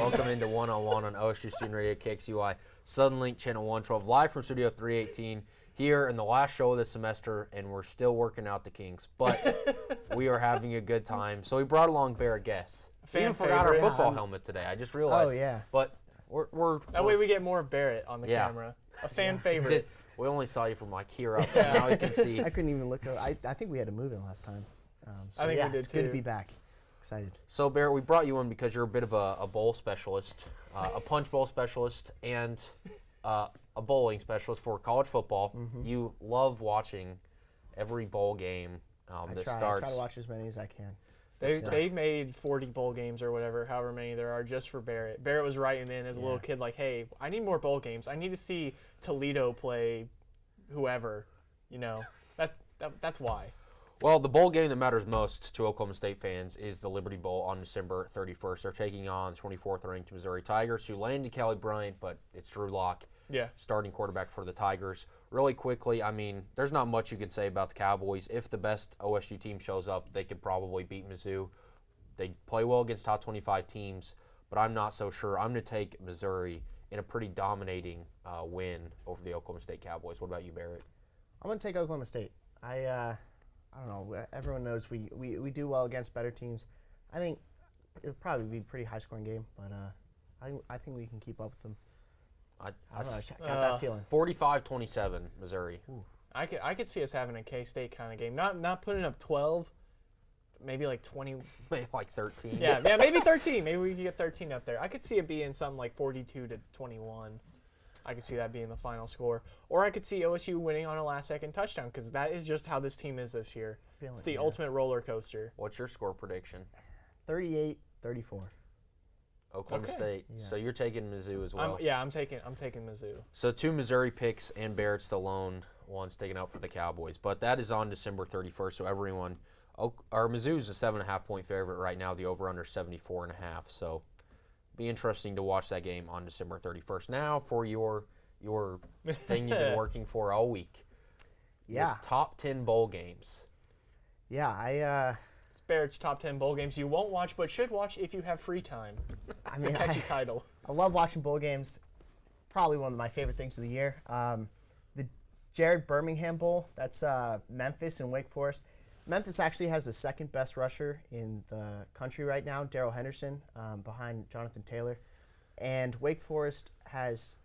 Welcome into One-on-One on OSU Student Radio KXUI, Suddenlink Channel 112, live from Studio 318 here in the last show of the semester, and we're still working out the kinks, but we are having a good time. So we brought along Barrett Guess. Even forgot our football helmet today. I just realized. Oh, yeah. But we're that way we get more of Barrett on the camera. A fan favorite. We only saw you from like here up. Now you can see. I couldn't even look. I think we had to move it last time. I think we did it's too. good to be back. Excited. So Barrett, we brought you in because you're a bit of a bowl specialist, a punch bowl specialist, and a bowling specialist for college football. Mm-hmm. You love watching every bowl game that starts. I try to watch as many as I can. They made 40 bowl games or whatever, however many there are, just for Barrett. Barrett was writing in as a little kid like, hey, I need more bowl games. I need to see Toledo play whoever. You know, that's why. Well, the bowl game that matters most to Oklahoma State fans is the Liberty Bowl on December 31st. They're taking on the 24th ranked Missouri Tigers, who landed Kelly Bryant, but it's Drew Lock, starting quarterback for the Tigers. Really quickly, I mean, there's not much you can say about the Cowboys. If the best OSU team shows up, they could probably beat Mizzou. They play well against top 25 teams, but I'm not so sure. I'm going to take Missouri in a pretty dominating win over the Oklahoma State Cowboys. What about you, Barrett? I'm going to take Oklahoma State. I don't know. Everyone knows we do well against better teams. I think it'll probably be a pretty high-scoring game, but I think we can keep up with them. I don't know. I got that feeling. 45-27, Missouri. Ooh. I could see us having a K-State kind of game. Not putting up 12, maybe like 20. Maybe like 13. Yeah, maybe 13. Maybe we could get 13 up there. I could see it being something like 42-21. I could see that being the final score. Or I could see OSU winning on a last-second touchdown, because that is just how this team is this year. It's the ultimate roller coaster. What's your score prediction? 38-34. Oklahoma State. Yeah. So you're taking Mizzou as well. I'm taking Mizzou. So 2 Missouri picks, and Barrett's the lone one sticking out for the Cowboys. But that is on December 31st, so everyone Mizzou's a 7.5-point favorite right now. The over-under 74.5. So be interesting to watch that game on December 31st. Now for your thing you've been working for all week. Yeah. The top 10 bowl games. Yeah, it's Barrett's top 10 bowl games you won't watch but should watch if you have free time. It's a catchy title. I love watching bowl games. Probably one of my favorite things of the year. The Jared Birmingham Bowl, that's Memphis and Wake Forest. Memphis actually has the second best rusher in the country right now, Darrell Henderson, behind Jonathan Taylor. And Wake Forest has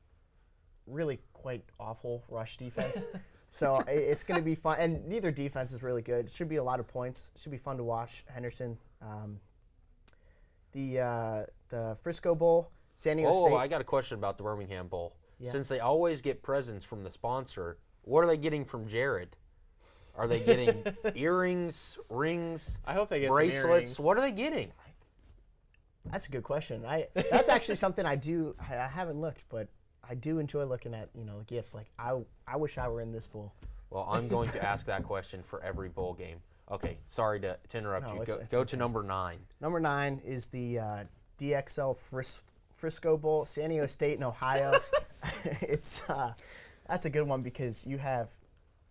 really quite awful rush defense. So it's going to be fun. And neither defense is really good. It should be a lot of points. It should be fun to watch. Henderson. The Frisco Bowl, San Diego State. I got a question about the Birmingham Bowl. Yeah. Since they always get presents from the sponsor, what are they getting from Jared? Are they getting earrings, rings, I hope they get bracelets? some earrings. What are they getting? That's a good question. That's actually something I do. I haven't looked, but I do enjoy looking at the gifts. Like I wish I were in this bowl. Well, I'm going to ask that question for every bowl game. Okay, sorry to interrupt you. Go okay. to number 9. Number 9 is the DXL Frisco Bowl, San Diego State and Ohio. That's a good one because you have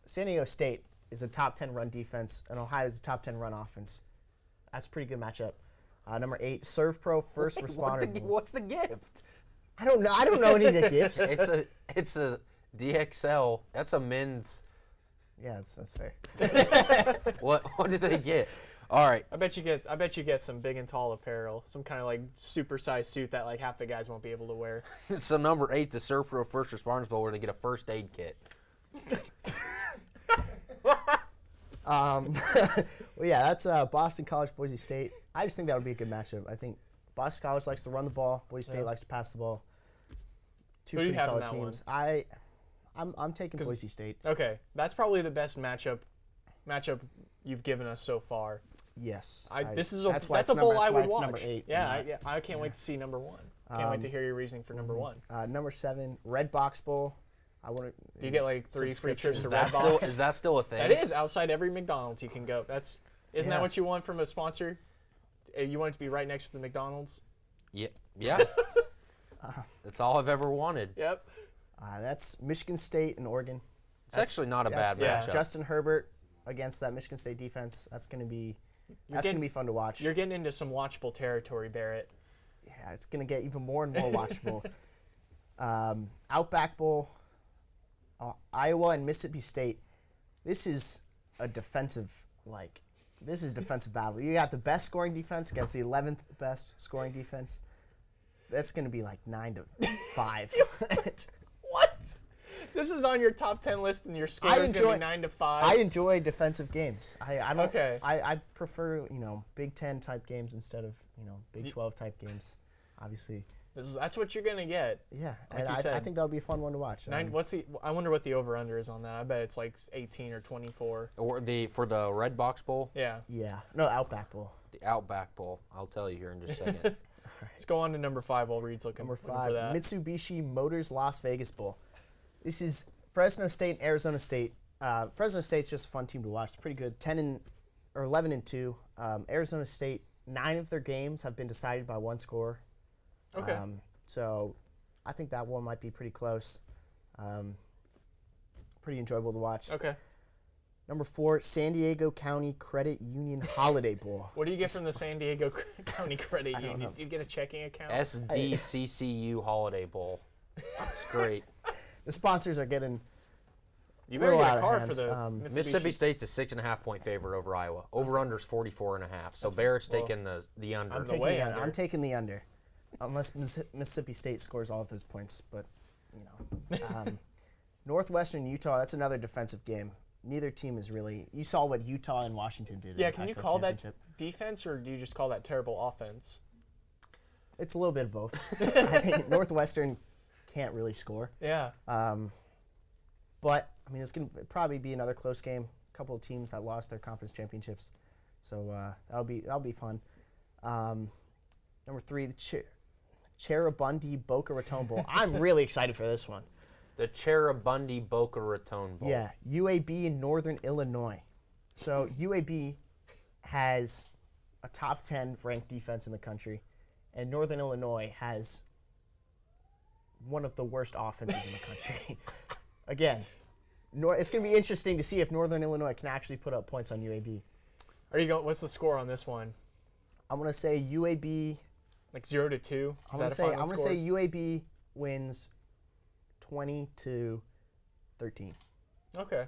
San Diego State is a top 10 run defense, and Ohio is a top 10 run offense. That's a pretty good matchup. Number 8, ServPro First Responder Bowl. What's the gift? I don't know. I don't know any of the gifts. It's a DXL. That's a men's. Yeah, that's fair. What did they get? All right. I bet you get some big and tall apparel, some kind of like supersized suit that like half the guys won't be able to wear. So number 8, the ServPro First Responders Bowl, where they get a first aid kit. Well, yeah, that's Boston College, Boise State. I just think that would be a good matchup. I think Boston College likes to run the ball. Boise State likes to pass the ball. Two Who do you pretty have in solid that teams. I'm taking Boise State. Okay, that's probably the best matchup you've given us so far. Yes. That's a bowl I would watch. Number 8. Yeah, I can't wait to see number 1. Can't wait to hear your reasoning for number 1. Number 7, Red Box Bowl. You get like 3 free trips to Red Box. Box. Is that still a thing? That is outside every McDonald's you can go. Isn't that what you want from a sponsor? You want it to be right next to the McDonald's? Yeah. That's all I've ever wanted. Yep. That's Michigan State and Oregon. It's actually not a bad matchup. Justin Herbert against that Michigan State defense. That's gonna be fun to watch. You're getting into some watchable territory, Barrett. Yeah, it's going to get even more and more watchable. Outback Bowl, Iowa and Mississippi State. This is a defensive battle. You got the best scoring defense against the 11th best scoring defense. That's going to be like 9-5. What? This is on your top 10 list, and your score is going to be 9-5. I enjoy defensive games. I don't. Okay. I prefer Big 10 type games instead of Big 12 type games. Obviously. That's what you're gonna get. Yeah, like and I think that'll be a fun one to watch. I wonder what the over/under is on that. I bet it's like 18 or 24. Or for the Red Box Bowl. Yeah. Yeah. No, Outback Bowl. The Outback Bowl. I'll tell you here in just a second. Right. Let's go on to number 5 while Reed's looking. Number for 5, that. Mitsubishi Motors Las Vegas Bowl. This is Fresno State and Arizona State. Fresno State's just a fun team to watch. It's pretty good. 11-2. Arizona State, 9 of their games have been decided by one score. Okay. So I think that one might be pretty close. Pretty enjoyable to watch. Okay. Number 4, San Diego County Credit Union Holiday Bowl. What do you get from the San Diego County Credit Union? Do you get a checking account? SDCCU Holiday Bowl. It's great. The sponsors are getting You better get a car hand. for the Mississippi State's a 6.5-point favorite over Iowa. Over/under's 44.5. So Barrett's taking the under. I'm taking the under, unless Mississippi State scores all of those points. But Northwestern Utah. That's another defensive game. Neither team is really. You saw what Utah and Washington did. Yeah, can you call that defense, or do you just call that terrible offense? It's a little bit of both. I think Northwestern can't really score. Yeah. But I mean, it's going to probably be another close game. A couple of teams that lost their conference championships, so that'll be fun. Number 3, the Cheribundi Boca Raton Bowl. I'm really excited for this one. The Cheribundi Boca Raton Bowl. Yeah, UAB in Northern Illinois. So UAB has a top 10 ranked defense in the country, and Northern Illinois has one of the worst offenses in the country. Again, it's going to be interesting to see if Northern Illinois can actually put up points on UAB. What's the score on this one? I'm going to say UAB. Like 0-2. I'm going to say UAB wins 20-13. Okay.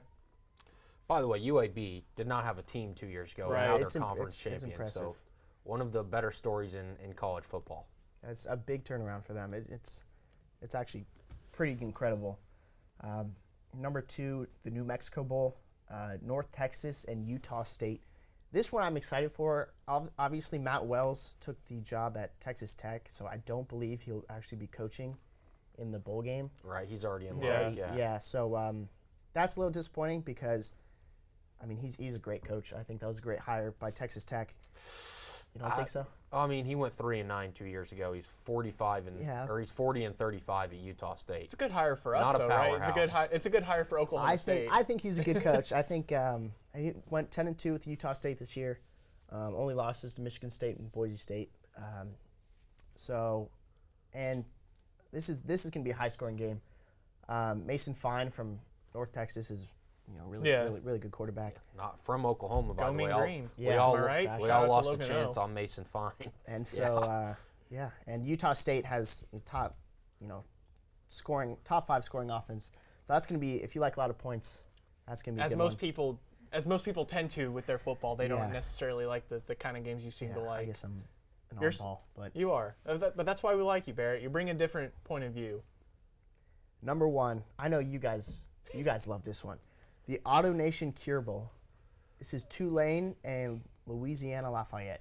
By the way, UAB did not have a team 2 years ago. Right. And now they're conference champions. Impressive. So one of the better stories in college football. It's a big turnaround for them. It's actually pretty incredible. Number 2, the New Mexico Bowl, North Texas and Utah State. This one I'm excited for. Obviously, Matt Wells took the job at Texas Tech, so I don't believe he'll actually be coaching in the bowl game. Right, he's already in the league. Yeah. So that's a little disappointing because, I mean, he's a great coach. I think that was a great hire by Texas Tech. You don't think so? I mean, he went 3-9 2 years ago. He's 45 or he's 40-35 at Utah State. It's a good hire for us, Not a though, right? powerhouse. It's a good hire for Oklahoma State. I think he's a good coach. I think he went 10-2 with Utah State this year. Only losses to Michigan State and Boise State. And this is going to be a high scoring game. Mason Fine from North Texas is really good quarterback. Not from Oklahoma, by the way. Green. We all lost a chance on Mason Fine. And so, and Utah State has top 5 scoring offense. So that's going to be, if you like a lot of points, that's going to be as most people tend to with their football. They don't necessarily like the kind of games you seem to like. I guess I'm an oddball, but you are. But that's why we like you, Barrett. You bring a different point of view. Number 1, I know you guys love this one. The Auto Nation Cure Bowl. This is Tulane and Louisiana Lafayette.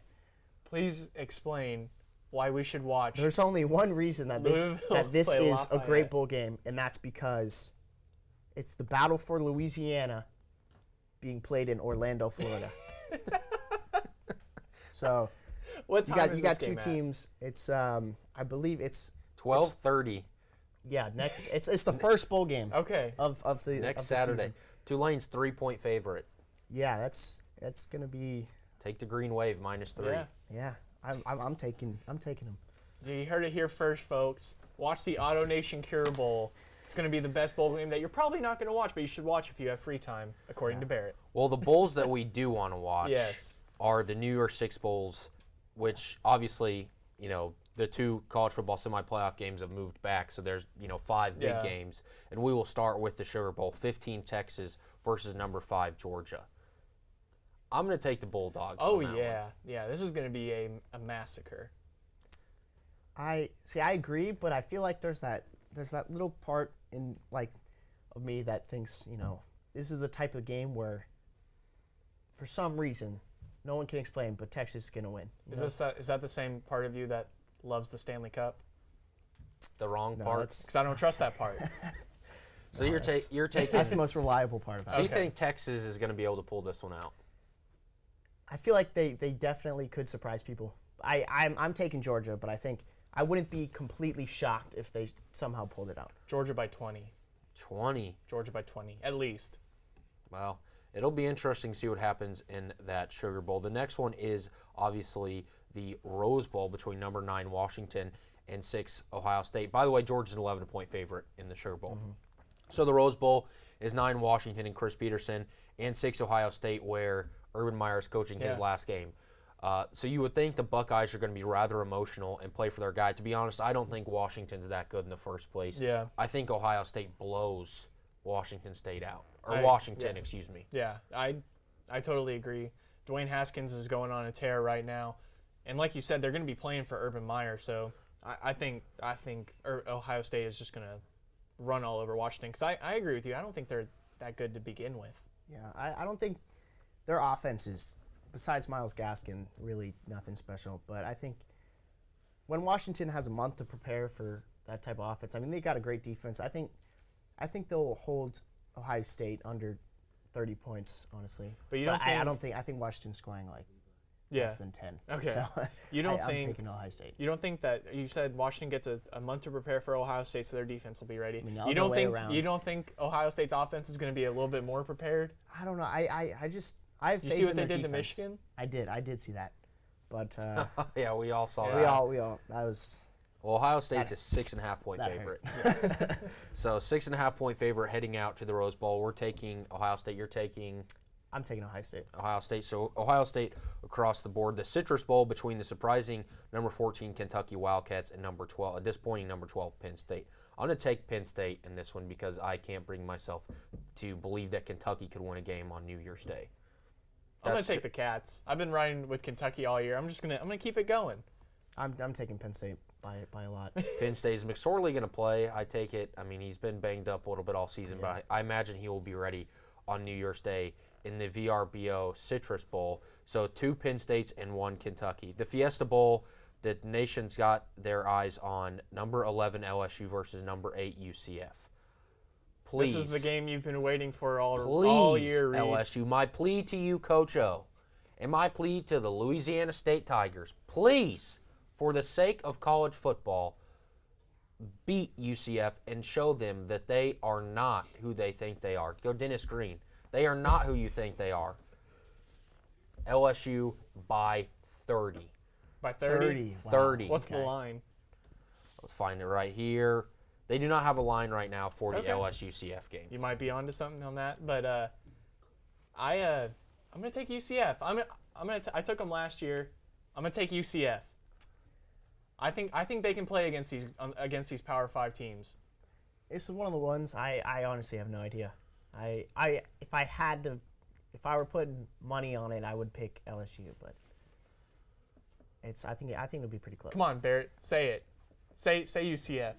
Please explain why we should watch. There's only one reason that this is Lafayette. a great bowl game, and that's because it's the battle for Louisiana being played in Orlando, Florida. So what time is you this got two game teams. It's I believe it's 12:30. Yeah, next it's the first bowl game. Okay. Of the next of the Saturday. season. Tulane's 3-point favorite. Yeah, that's gonna be. Take the green wave -3. Yeah, I'm taking them. So you heard it here first, folks. Watch the Auto Nation Cure Bowl. It's going to be the best bowl game that you're probably not going to watch, but you should watch if you have free time, according to Barrett. Well, the bowls that we do want to watch Yes. are the New Year's Six bowls, which obviously, the two college football semi-playoff games have moved back, so there's 5 big games, and we will start with the Sugar Bowl. 15 Texas versus number 5 Georgia. I'm going to take the Bulldogs. Oh yeah, this is going to be a massacre. I agree, but I feel like there's that little part in of me that thinks this is the type of game where, for some reason, no one can explain, but Texas is going to win. Is that the same part of you that loves the Stanley Cup? The wrong part? Because I don't trust that part. So you're taking. That's the most reliable part about it. So you think Texas is going to be able to pull this one out? I feel like they definitely could surprise people. I'm taking Georgia, but I think I wouldn't be completely shocked if they somehow pulled it out. Georgia by 20. 20. Georgia by 20, at least. Well, it'll be interesting to see what happens in that Sugar Bowl. The next one is obviously the Rose Bowl between number 9 Washington and 6 Ohio State. By the way, Georgia's an 11-point favorite in the Sugar Bowl. Mm-hmm. So the Rose Bowl is 9 Washington and Chris Peterson, and 6 Ohio State, where Urban Meyer is coaching his last game. So you would think the Buckeyes are going to be rather emotional and play for their guy. To be honest, I don't think Washington's that good in the first place. Yeah. I think Ohio State blows Washington State out. Or Washington, excuse me. Yeah, I totally agree. Dwayne Haskins is going on a tear right now. And like you said, they're going to be playing for Urban Meyer. So I think Ohio State is just going to run all over Washington. Because I agree with you. I don't think they're that good to begin with. Yeah, I don't think their offense is, besides Myles Gaskin, really nothing special. But I think when Washington has a month to prepare for that type of offense, I mean, they got a great defense. I think they'll hold Ohio State under 30 points, honestly. But you don't think I think Washington's scoring less than 10. Okay. So I'm taking Ohio State. You don't think that you said Washington gets a month to prepare for Ohio State, so their defense will be ready? I mean, you don't think Ohio State's offense is going to be a little bit more prepared? I don't know. I have faith in their defense. You see what they did to Michigan? I did see that. But yeah, we all saw that. We all that was. Well, Ohio State's a 6.5-point favorite. So 6.5-point favorite heading out to the Rose Bowl. We're taking Ohio State. You're taking. I'm taking Ohio State. Ohio State. So Ohio State across the board. The Citrus Bowl between the surprising number 14 Kentucky Wildcats and number 12, a disappointing number 12 Penn State. I'm going to take Penn State in this one because I can't bring myself to believe that Kentucky could win a game on New Year's Day. I'm going to take the Cats. I've been riding with Kentucky all year. I'm gonna keep it going. I'm taking Penn State by a lot. Penn State. Is McSorley going to play? I take it. I mean, he's been banged up a little bit all season, but I imagine he will be ready on New Year's Day in the VRBO Citrus Bowl. So 2 Penn States and 1 Kentucky. The Fiesta Bowl, the nation's got their eyes on number 11 LSU versus number 8 UCF. Please. This is the game you've been waiting for all year, Reed. LSU. My plea to you, Coach O, and my plea to the Louisiana State Tigers, please, for the sake of college football, beat UCF and show them that they are not who they think they are. Go Dennis Green. They are not who you think they are. LSU by 30. By 30? Wow. 30. What's the line? Let's find it right here. They do not have a line right now for the LSU-UCF game. You might be onto something on that, but I'm going to take UCF. I took them last year. I'm going to take UCF. I think they can play against these Power 5 teams. This is one of the ones I honestly have no idea. If I were putting money on it, I would pick LSU, but I think it'll be pretty close. Come on, Barrett, say it. Say UCF.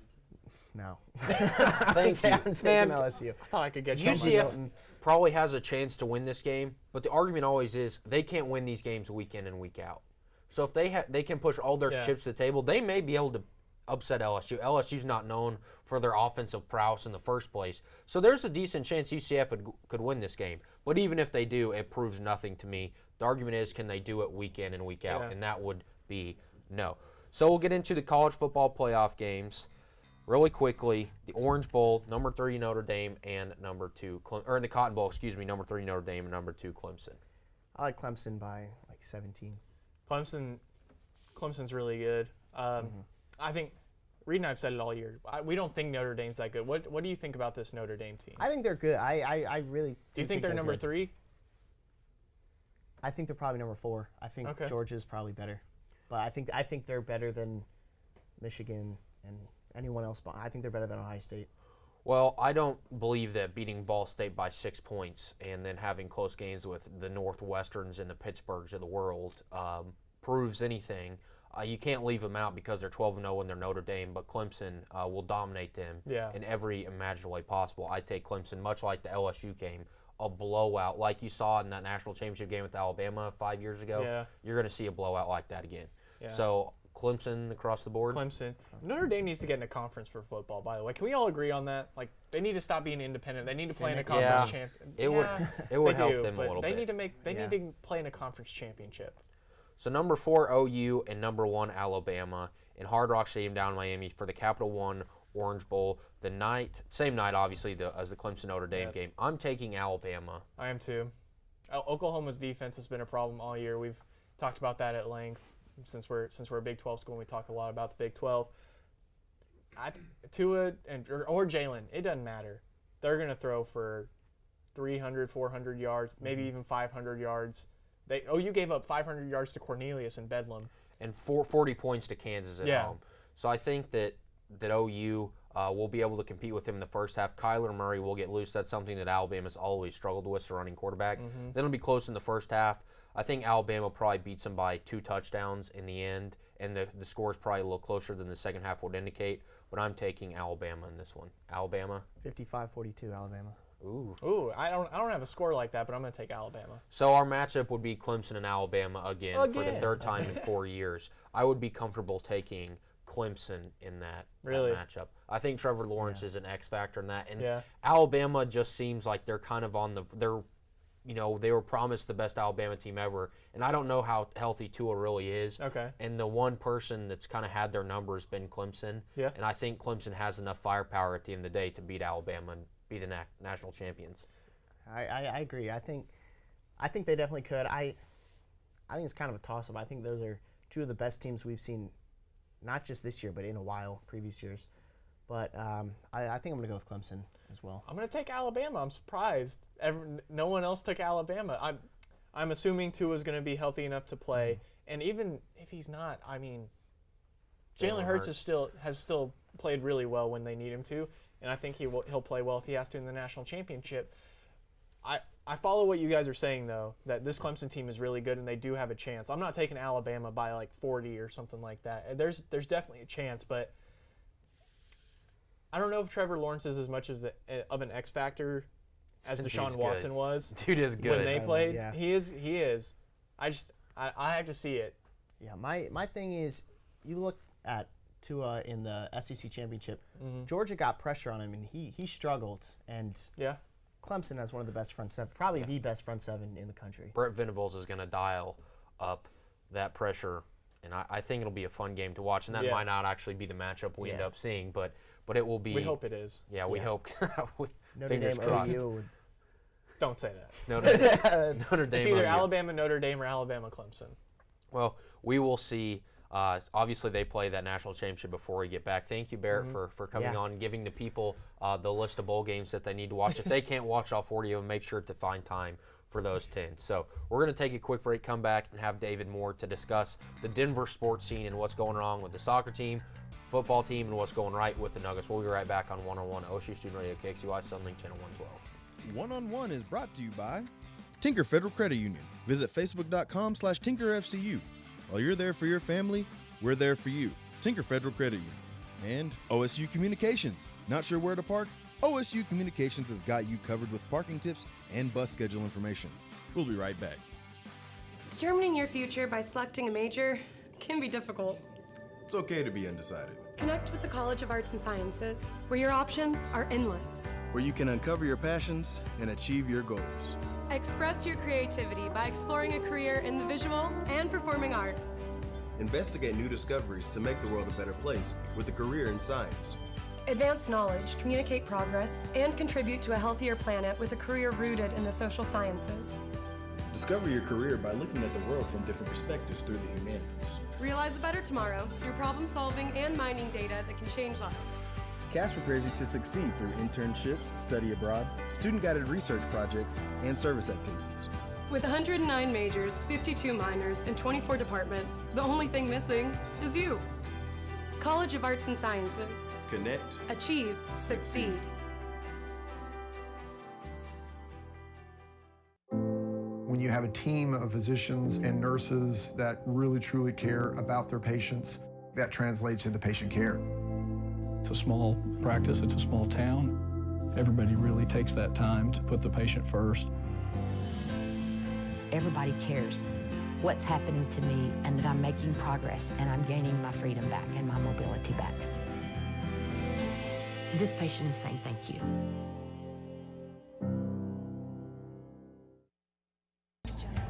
No. Thank you. I'm taking LSU. I thought I could get you. UCF probably has a chance to win this game, but the argument always is they can't win these games week in and week out. So if they can push all their chips to the table, they may be able to upset LSU. LSU's not known for their offensive prowess in the first place. So there's a decent chance UCF could win this game. But even if they do, it proves nothing to me. The argument is, can they do it week in and week out? And that would be no. So we'll get into the college football playoff games really quickly. The Orange Bowl, number 3 Notre Dame and number 2, or in the Cotton Bowl, number 3 Notre Dame and number 2 Clemson. I like Clemson by 17. Clemson's really good. I think Reed and I have said it all year. We don't think Notre Dame's that good. What do you think about this Notre Dame team? I think they're good. I really do. You think they're number 3? I think they're probably number 4. I think Georgia's probably better, but I think they're better than Michigan, and anyone else. I think they're better than Ohio State. Well, I don't believe that beating Ball State by 6 points and then having close games with the Northwesterns and the Pittsburghs of the world proves anything. You can't leave them out because they're 12-0 and they're Notre Dame, but Clemson will dominate them in every imaginable way possible. I take Clemson, much like the LSU game, a blowout like you saw in that national championship game with Alabama 5 years ago. Yeah. You're going to see a blowout like that again. Yeah. So Clemson across the board. Clemson. Notre Dame needs to get in a conference for football, by the way. Can we all agree on that? Like, they need to stop being independent. They need to play in a conference championship. It would help them a little bit. bit. They need to play in a conference championship. So number 4 OU and number 1 Alabama in Hard Rock Stadium down in Miami for the Capital One Orange Bowl. Same night obviously as the Clemson Notre Dame game. I'm taking Alabama. I am too. Oklahoma's defense has been a problem all year. We've talked about that at length. Since we're a Big 12 school, and we talk a lot about the Big 12. Tua or Jalen, it doesn't matter. They're going to throw for 300, 400 yards, maybe even 500 yards. OU gave up 500 yards to Cornelius in Bedlam. And 40 points to Kansas at home. So I think that OU will be able to compete with him in the first half. Kyler Murray will get loose. That's something that Alabama's always struggled with, so running quarterback. Then it'll be close in the first half. I think Alabama probably beats them by 2 touchdowns in the end, and the score is probably a little closer than the second half would indicate, but I'm taking Alabama in this one. Alabama? 55-42 Alabama. Ooh, I don't have a score like that, but I'm going to take Alabama. So our matchup would be Clemson and Alabama again. For the third time in 4 years. I would be comfortable taking Clemson in that matchup. I think Trevor Lawrence is an X factor in that, and Alabama just seems like they're kind of on they were promised the best Alabama team ever, and I don't know how healthy Tua really is. Okay. And the one person that's kind of had their number has been Clemson. Yeah. And I think Clemson has enough firepower at the end of the day to beat Alabama and be the national champions. I agree. I think they definitely could. I think it's kind of a toss-up. I think those are two of the best teams we've seen, not just this year, but in a while, previous years. But I think I'm going to go with Clemson as well. I'm going to take Alabama. I'm surprised. No one else took Alabama. I'm assuming Tua's going to be healthy enough to play. And even if he's not, I mean, Jalen Hurts has still played really well when they need him to. And I think he'll play well if he has to in the national championship. I follow what you guys are saying, though, that this Clemson team is really good and they do have a chance. I'm not taking Alabama by like 40 or something like that. There's definitely a chance, but I don't know if Trevor Lawrence is as much of an X factor as Deshaun Watson was. Dude is good. When they played, he is. I have to see it. Yeah, my thing is, you look at Tua in the SEC championship. Georgia got pressure on him, and he struggled. And Clemson has one of the best front seven, probably the best front seven in the country. Brett Venables is going to dial up that pressure, and I think it'll be a fun game to watch. And that might not actually be the matchup we end up seeing, but it will be. We hope it is. Yeah, we hope. Fingers crossed. Don't say that. Notre Dame. It's either Alabama, Notre Dame, or Alabama, Clemson. Well, we will see. Obviously, they play that national championship before we get back. Thank you, Barrett, for coming on and giving the people the list of bowl games that they need to watch. If they can't watch all 40 of them, make sure to find time for those 10. So we're going to take a quick break, come back, and have David Moore to discuss the Denver sports scene and what's going wrong with the soccer team, football team, and what's going right with the Nuggets. We'll be right back on 101 OSU Student Radio, KXUI Sunlink Channel 112. One-on-One is brought to you by Tinker Federal Credit Union. Visit facebook.com/TinkerFCU. While you're there for your family, we're there for you. Tinker Federal Credit Union. And OSU Communications. Not sure where to park? OSU Communications has got you covered with parking tips and bus schedule information. We'll be right back. Determining your future by selecting a major can be difficult. It's okay to be undecided. Connect with the College of Arts and Sciences, where your options are endless. Where you can uncover your passions and achieve your goals. Express your creativity by exploring a career in the visual and performing arts. Investigate new discoveries to make the world a better place with a career in science. Advance knowledge, communicate progress, and contribute to a healthier planet with a career rooted in the social sciences. Discover your career by looking at the world from different perspectives through the humanities. Realize a better tomorrow through problem solving and mining data that can change lives. CAS prepares you to succeed through internships, study abroad, student-guided research projects, and service activities. With 109 majors, 52 minors, and 24 departments, the only thing missing is you. College of Arts and Sciences. Connect. Achieve. Succeed. When you have a team of physicians and nurses that really truly care about their patients, that translates into patient care. It's a small practice, it's a small town. Everybody really takes that time to put the patient first. Everybody cares what's happening to me and that I'm making progress and I'm gaining my freedom back and my mobility back. This patient is saying thank you.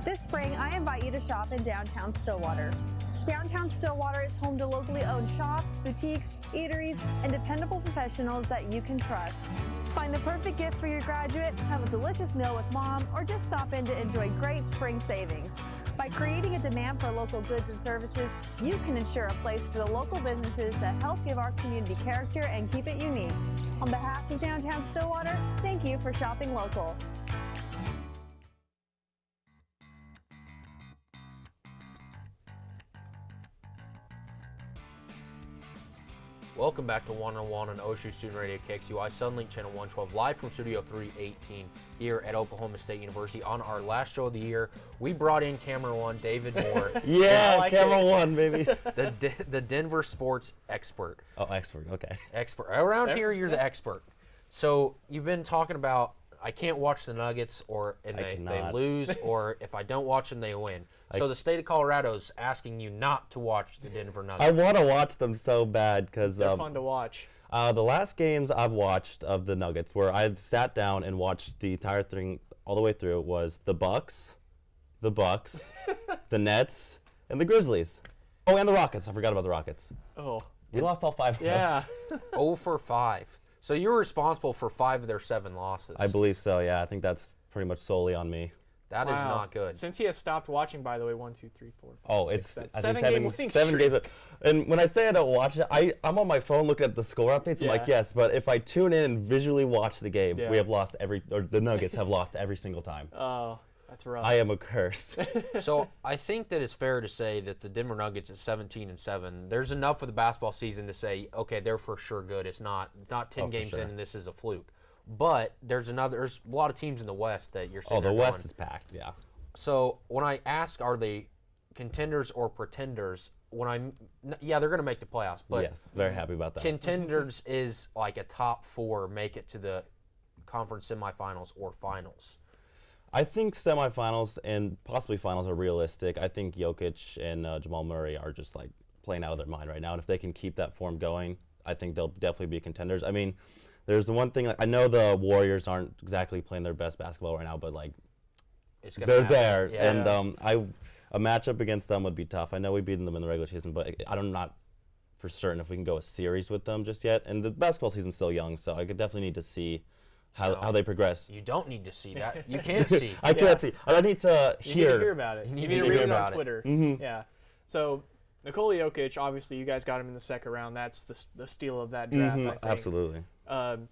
This spring, I invite you to shop in downtown Stillwater. Downtown Stillwater is home to locally owned shops, boutiques, eateries, and dependable professionals that you can trust. Find the perfect gift for your graduate, have a delicious meal with mom, or just stop in to enjoy great spring savings. By creating a demand for local goods and services, you can ensure a place for the local businesses that help give our community character and keep it unique. On behalf of Downtown Stillwater, thank you for shopping local. Welcome back to One on One on OSU Student Radio KXUI Sunlink Channel 112, live from Studio 318 here at Oklahoma State University. On our last show of the year, we brought in Camera One, David Moore. Yeah, Camera One, baby. the Denver sports expert. Oh, expert, okay. Expert. Around here, you're the expert. So you've been talking about, I can't watch the Nuggets and they lose, or if I don't watch them, they win. So the state of Colorado's asking you not to watch the Denver Nuggets. I want to watch them so bad because they're fun to watch. The last games I've watched of the Nuggets, where I sat down and watched the entire thing all the way through, was the Bucks, the Nets, and the Grizzlies. Oh, and the Rockets. I forgot about the Rockets. Oh, we lost all 5 of yeah. those. 0 for 5. So you're responsible for 5 of their 7 losses. I believe so. Yeah, I think that's pretty much solely on me. That is not good. Since he has stopped watching, by the way, 1, 2, 3, 4. Oh, 6, it's 7 games. And when I say I don't watch it, I'm on my phone looking at the score updates. I'm like, yes, but if I tune in and visually watch the game, we have lost the Nuggets have lost every single time. Oh, that's rough. I am a curse. So I think that it's fair to say that the Denver Nuggets at 17-7, there's enough for the basketball season to say, okay, they're for sure good. It's not 10 games in and this is a fluke. But there's a lot of teams in the West that you're saying. Oh, the West is packed, yeah. So when I ask, are they contenders or pretenders? They're going to make the playoffs. But yes, very happy about that. Contenders is like a top 4 make it to the conference semifinals or finals. I think semifinals and possibly finals are realistic. I think Jokic and Jamal Murray are just like playing out of their mind right now, and if they can keep that form going, I think they'll definitely be contenders. I mean, there's the one thing, I know the Warriors aren't exactly playing their best basketball right now, but like they're there, and a matchup against them would be tough. I know we beat them in the regular season, but I'm not for certain if we can go a series with them just yet. And the basketball season's still young, so I could definitely need to see how they progress. You don't need to see that. You can't see. I can't see. I need to hear. You need to hear about it. You need to read it on Twitter. Mm-hmm. Yeah. So Nikola Jokic, obviously, you guys got him in the second round. That's the steal of that draft, I think. Absolutely. Kind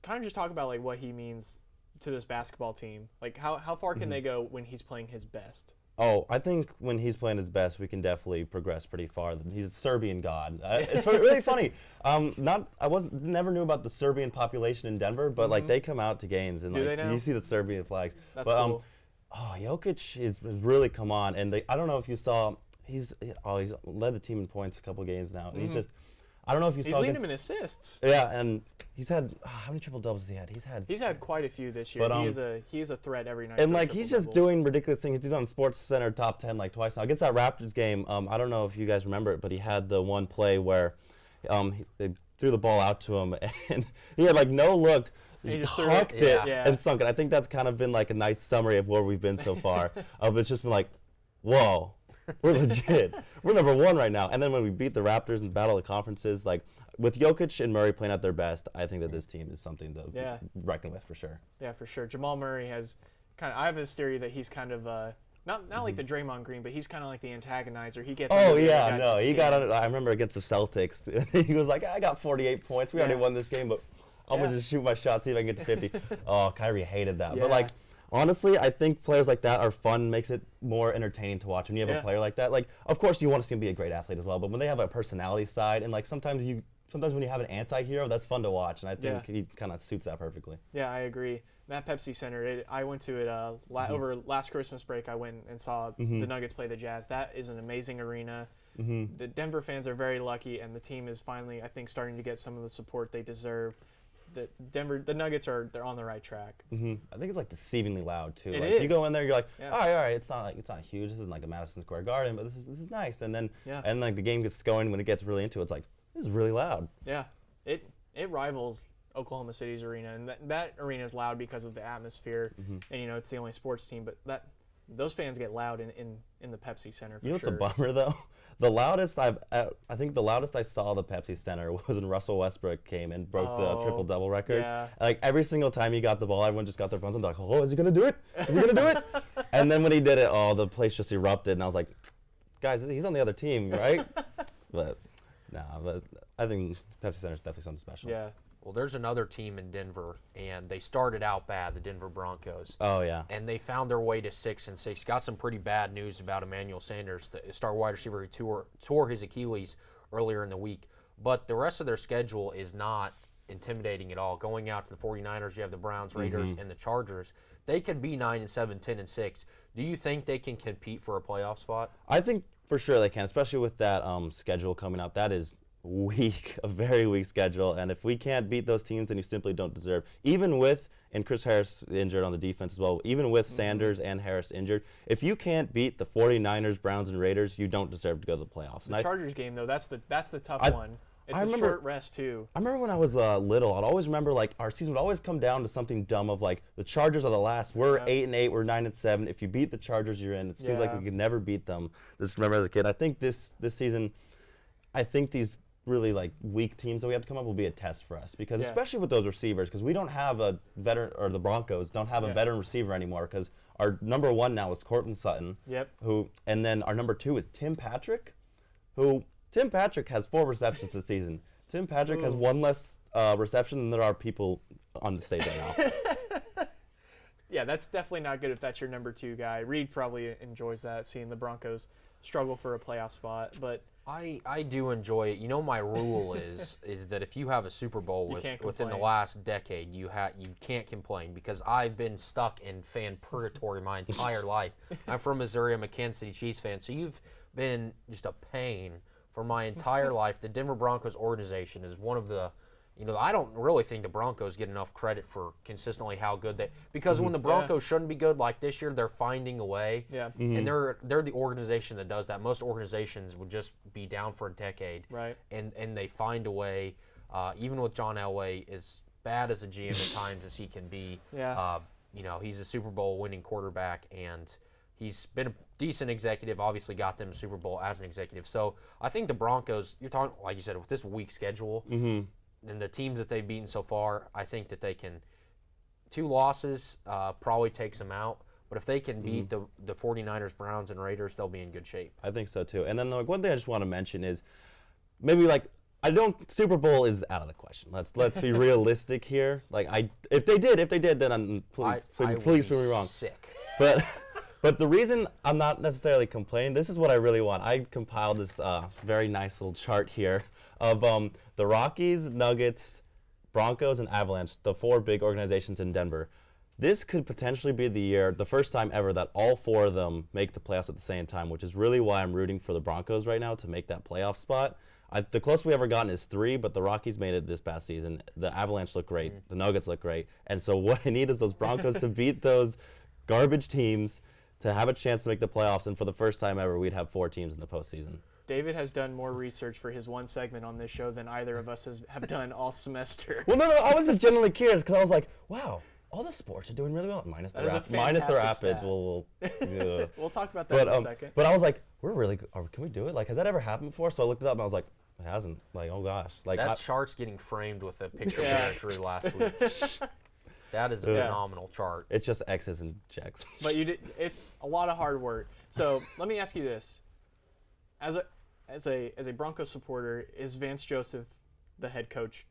of just talk about like what he means to this basketball team. Like how far can they go when he's playing his best? Oh, I think when he's playing his best, we can definitely progress pretty far. He's a Serbian god. It's really funny. Never knew about the Serbian population in Denver, but like they come out to games and you see the Serbian flags. That's cool. Jokic has really come on, and I don't know if you saw. He's led the team in points a couple games now. He's just. I don't know if you saw. He's leading him in assists. Yeah, and he's had how many triple doubles has he had? He's had quite a few this year. But, he is a threat every night. And like he's just doing ridiculous things. He's doing on Sports Center top 10 like twice now. Against that Raptors game, I don't know if you guys remember it, but he had the one play where they threw the ball out to him and he had like no look. He just hucked it and sunk it. I think that's kind of been like a nice summary of where we've been so far. It's just been like, whoa. We're legit. We're number 1 right now. And then when we beat the Raptors in Battle of the Conferences, like with Jokic and Murray playing at their best, I think that this team is something to reckon with for sure. Yeah, for sure. Jamal Murray has I have this theory that he's kind of not like the Draymond Green, but he's kind of like the antagonizer. He gets. He got on it. I remember against the Celtics, he was like, I got 48 points. We already won this game, but I'm gonna just shoot my shot, see if I can get to 50. Kyrie hated that. But like. Honestly, I think players like that are fun, makes it more entertaining to watch when you have a player like that. Like, of course, you want to see him be a great athlete as well, but when they have a personality side, and like sometimes when you have an anti-hero, that's fun to watch, and I think he kind of suits that perfectly. Yeah, I agree. That Pepsi Center, I went to it over last Christmas break. I went and saw the Nuggets play the Jazz. That is an amazing arena. The Denver fans are very lucky, and the team is finally, I think, starting to get some of the support they deserve. The Nuggets they're on the right track. I think it's like deceivingly loud too. It like, is. You go in there, you're like, all right, it's not huge. This isn't like a Madison Square Garden, but this is nice. And then like the game gets going, when it gets really into it, it's like, this is really loud. Yeah, it rivals Oklahoma City's arena, and that arena is loud because of the atmosphere, and it's the only sports team. But those fans get loud in the Pepsi Center. For what's a bummer though? The loudest I think the loudest I saw the Pepsi Center was when Russell Westbrook came and broke the triple-double record. Yeah. Like every single time he got the ball, everyone just got their phones and they're like, oh, is he gonna do it? Is he gonna do it? And then when he did it, the place just erupted, and I was like, guys, he's on the other team, right? But I think Pepsi Center is definitely something special. Yeah. Well, there's another team in Denver, and they started out bad, the Denver Broncos. Oh, yeah. And they found their way to 6-6. Got some pretty bad news about Emmanuel Sanders, the star wide receiver who tore his Achilles earlier in the week. But the rest of their schedule is not intimidating at all. Going out to the 49ers, you have the Browns, Raiders, and the Chargers. They could be 9-7, 10-6. Do you think they can compete for a playoff spot? I think for sure they can, especially with that schedule coming up. That is weak, a very weak schedule, and if we can't beat those teams, then you simply don't deserve. Even with, and Chris Harris injured on the defense as well, even with Sanders and Harris injured, if you can't beat the 49ers, Browns, and Raiders, you don't deserve to go to the playoffs. The Chargers game, though, that's the tough one. It's a short rest, too. I remember when I was little, I'd always remember, like, our season would always come down to something dumb of, like, the Chargers are the last. We're 8-8, we're 9-7. If you beat the Chargers, you're in. It seems like we could never beat them. Just remember as a kid. I think this season, I think these really like weak teams that we have to come up will be a test for us, because especially with those receivers, because we don't have a veteran, or the Broncos don't have a veteran receiver anymore, because our number one now is Courtland Sutton, and then our number two is Tim Patrick, Tim Patrick has 4 receptions this season. Tim Patrick has 1 less reception than there are people on the stage right now. Yeah, that's definitely not good if that's your number 2 guy. Reed probably enjoys that, seeing the Broncos struggle for a playoff spot, but I do enjoy it. You know, my rule is that if you have a Super Bowl within the last decade, you can't complain, because I've been stuck in fan purgatory my entire life. I'm from Missouri. I'm a Kansas City Chiefs fan, so you've been just a pain for my entire life. The Denver Broncos organization is one of the, I don't really think the Broncos get enough credit for consistently how good they, because when the Broncos shouldn't be good, like this year, they're finding a way. Yeah. And they're the organization that does that. Most organizations would just be down for a decade. Right. And they find a way, even with John Elway, as bad as a GM at times as he can be. Yeah. He's a Super Bowl winning quarterback, and he's been a decent executive, obviously got them a Super Bowl as an executive. So I think the Broncos, you're talking, like you said, with this weak schedule, and the teams that they've beaten so far, I think that they can, 2 losses probably takes them out. But if they can beat the 49ers, Browns, and Raiders, they'll be in good shape. I think so too. And then one thing I just want to mention is maybe Super Bowl is out of the question. Let's be realistic here. If they did, then please prove me wrong. Sick. But the reason I'm not necessarily complaining, this is what I really want. I compiled this very nice little chart here of the Rockies, Nuggets, Broncos, and Avalanche, the 4 big organizations in Denver. This could potentially be the first time ever that all 4 of them make the playoffs at the same time, which is really why I'm rooting for the Broncos right now to make that playoff spot. The closest we ever gotten is 3, but the Rockies made it this past season. The Avalanche look great. The Nuggets look great. And so what I need is those Broncos to beat those garbage teams to have a chance to make the playoffs, and for the first time ever, we'd have 4 teams in the postseason. David has done more research for his one segment on this show than either of us have done all semester. Well, no, I was just genuinely curious, because I was like, wow, all the sports are doing really well, minus the Rapids. We'll talk about that in a second. But I was like, we're really good. Can we do it? Has that ever happened before? So I looked it up, and I was like, it hasn't. Oh, gosh. That chart's getting framed with a picture of Drew last week. That is a phenomenal chart. It's just X's and checks. But it's a lot of hard work. So let me ask you this: as a Broncos supporter, is Vance Joseph the head coach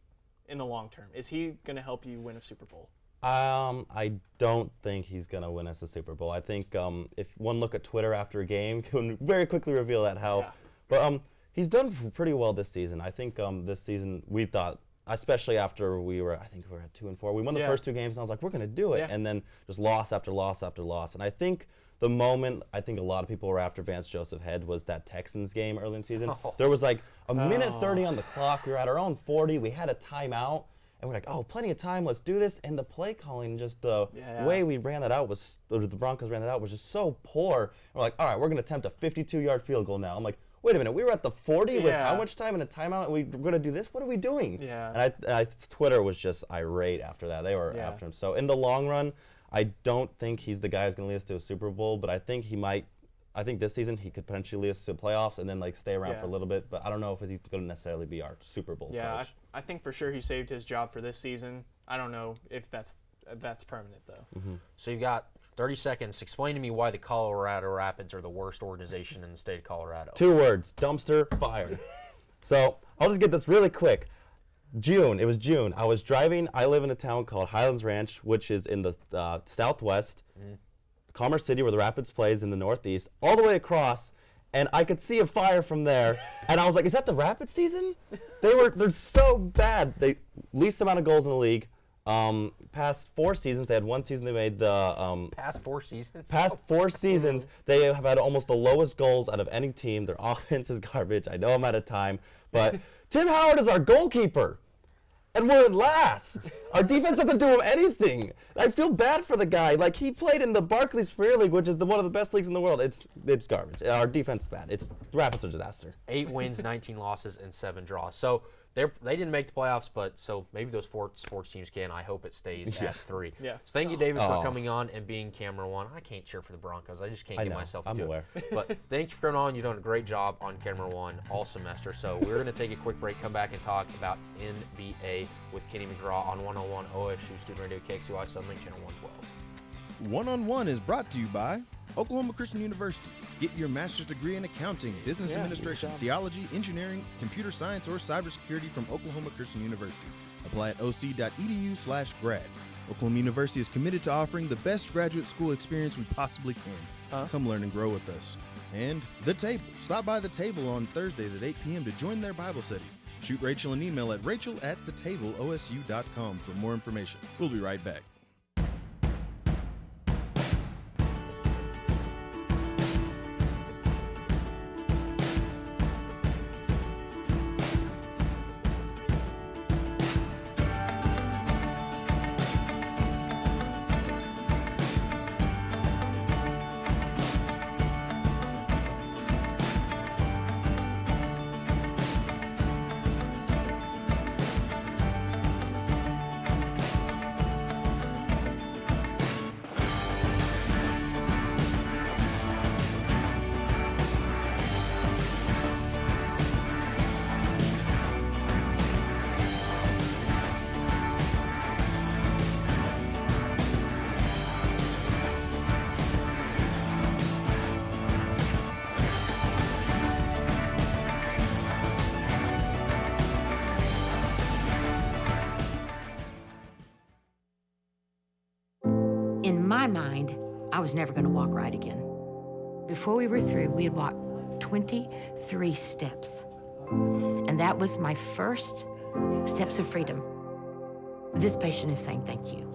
in the long term? Is he going to help you win a Super Bowl? I don't think he's going to win us the Super Bowl. I think if one look at Twitter after a game can very quickly reveal that how. Yeah. But he's done pretty well this season. I think this season we thought, especially after I think we were at 2-4. We won the first 2 games, and I was like, we're going to do it. And then just loss after loss after loss. And I think the moment I think a lot of people were after Vance Joseph Head was that Texans game early in the season. There was like a minute 30 on the clock. We were at our own 40. We had a timeout. And we're like, oh, plenty of time, let's do this. And the play calling, just the way we ran that out or the Broncos ran that out was just so poor. And we're like, all right, we're going to attempt a 52-yard field goal now. I'm like, wait a minute, we were at the 40 with how much time in a timeout, and we're going to do this? What are we doing? Yeah. And Twitter was just irate after that. They were after him. So in the long run, I don't think he's the guy who's going to lead us to a Super Bowl, but I think he might. I think this season he could potentially lead us to the playoffs and then like stay around for a little bit, but I don't know if he's going to necessarily be our Super Bowl coach. I think for sure he saved his job for this season. I don't know if that's permanent though. So you've got 30 seconds. Explain to me why the Colorado Rapids are the worst organization in the state of Colorado. 2 words: dumpster fire. So I'll just get this really quick. It was June. I was driving. I live in a town called Highlands Ranch, which is in the southwest. Commerce City, where the Rapids plays, in the northeast, all the way across, and I could see a fire from there, and I was like, is that the Rapids season? They're so bad. They least amount of goals in the league. Past 4 seasons, they had 1 season they made the past 4 seasons. Past 4 seasons, they have had almost the lowest goals out of any team. Their offense is garbage. I know I'm out of time, but Tim Howard is our goalkeeper. And we're in last. Our defense doesn't do him anything. I feel bad for the guy. Like, he played in the Barclays Premier League, which is one of the best leagues in the world. It's garbage. Our defense is bad. The Rapids are a disaster. 8 wins, 19 losses, and 7 draws. So they didn't make the playoffs, but so maybe those 4 sports teams can. I hope it stays at 3. Yeah. So thank you, David, for coming on and being camera 1. I can't cheer for the Broncos. I just can't get myself to do it. But thank you for coming on. You've done a great job on camera 1 all semester. So we're going to take a quick break, come back and talk about NBA with Kenny McGraw on 101 OSU Student Radio KXUI Sunlink Channel 112. One-on-One is brought to you by Oklahoma Christian University. Get your master's degree in accounting, business administration, theology, engineering, computer science, or cybersecurity from Oklahoma Christian University. Apply at oc.edu/grad. Oklahoma University is committed to offering the best graduate school experience we possibly can. Come learn and grow with us. And The Table. Stop by The Table on Thursdays at 8 p.m. to join their Bible study. Shoot Rachel an email at rachel@thetableosu.com for more information. We'll be right back. In my mind, I was never going to walk right again. Before we were through, we had walked 23 steps. And that was my first steps of freedom. This patient is saying thank you.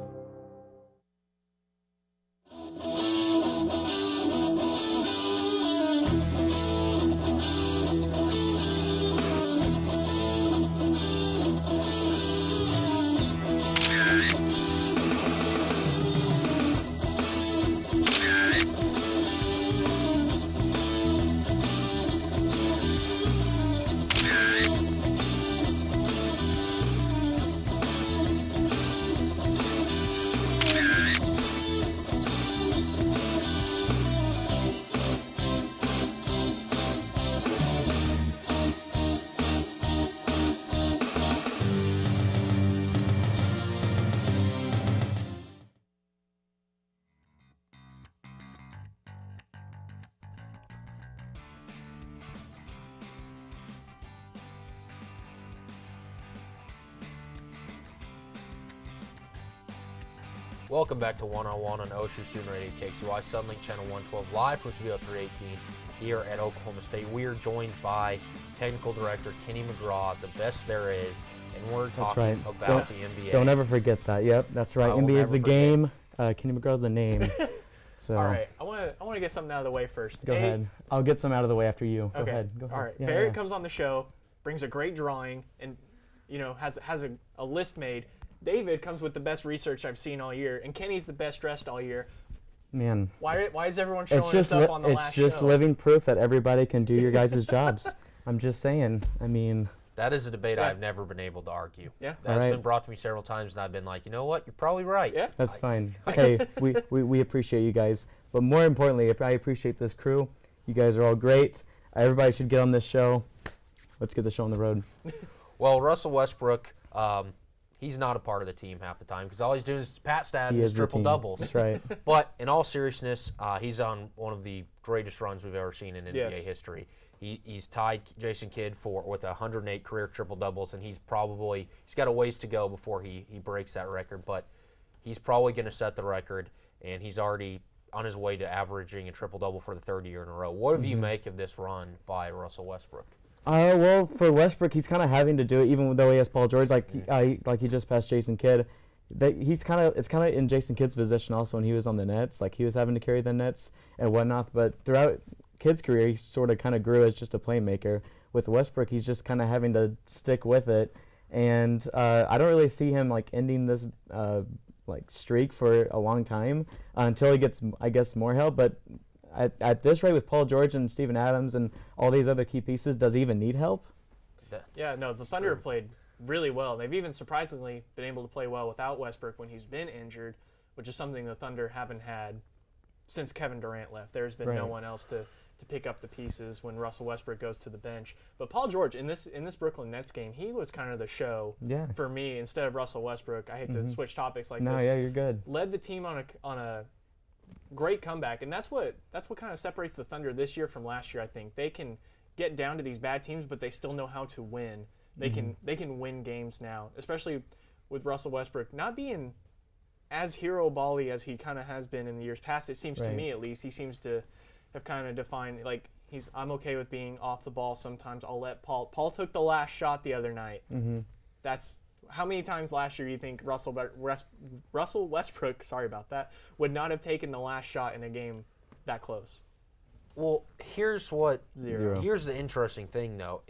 Welcome back to One on One on OSU Student Radio KXUI Sunlink Channel 112 live from Studio 318 here at Oklahoma State. We are joined by Technical Director Kenny McGraw, the best there is, and we're talking about the NBA. Don't ever forget that. Yep, that's right. NBA is the game. Kenny McGraw's the name. So. All right, I want to get something out of the way first. Go ahead. I'll get some out of the way after you. Okay. Go ahead. All right. Barrett comes on the show, brings a great drawing, and has a list made. David comes with the best research I've seen all year, and Kenny's the best dressed all year. Man. Why is everyone showing us up on the last show? It's just living proof that everybody can do your guys' jobs. I'm just saying. I mean. That is a debate I've never been able to argue. Yeah. That's been brought to me several times, and I've been like, you know what? You're probably right. Yeah. That's fine. Hey, we appreciate you guys. But more importantly, I appreciate this crew. You guys are all great. Everybody should get on this show. Let's get the show on the road. Well, Russell Westbrook, he's not a part of the team half the time because all he's doing is pat stat and his triple-doubles. That's right. But in all seriousness, he's on one of the greatest runs we've ever seen in NBA history. He's tied Jason Kidd with 108 career triple-doubles, and he's got a ways to go before he breaks that record. But he's probably going to set the record, and he's already on his way to averaging a triple-double for the third year in a row. What do you make of this run by Russell Westbrook? Well, for Westbrook, he's kind of having to do it, even though he has Paul George. Like he just passed Jason Kidd. It's kind of in Jason Kidd's position also when he was on the Nets. Like he was having to carry the Nets and whatnot. But throughout Kidd's career, he sort of kind of grew as just a playmaker. With Westbrook, he's just kind of having to stick with it. And I don't really see him like ending this streak for a long time until he gets, I guess, more help. But at this rate, with Paul George and Steven Adams and all these other key pieces, does he even need help? Yeah, no, the Thunder have played really well. They've even surprisingly been able to play well without Westbrook when he's been injured, which is something the Thunder haven't had since Kevin Durant left. There's been no one else to pick up the pieces when Russell Westbrook goes to the bench. But Paul George, in this Brooklyn Nets game, he was kind of the show for me instead of Russell Westbrook. I hate to switch topics like this. No, yeah, you're good. Led the team on a great comeback, and that's what kind of separates the Thunder this year from last year. I think they can get down to these bad teams, but they still know how to win. They can win games now, especially with Russell Westbrook not being as hero bally as he kind of has been in the years past. It seems to me, at least, he seems to have kind of defined like I'm okay with being off the ball sometimes. I'll let Paul. Paul took the last shot the other night. That's how many times last year do you think Russell Westbrook, sorry about that, would not have taken the last shot in a game that close? Well, here's the interesting thing, though.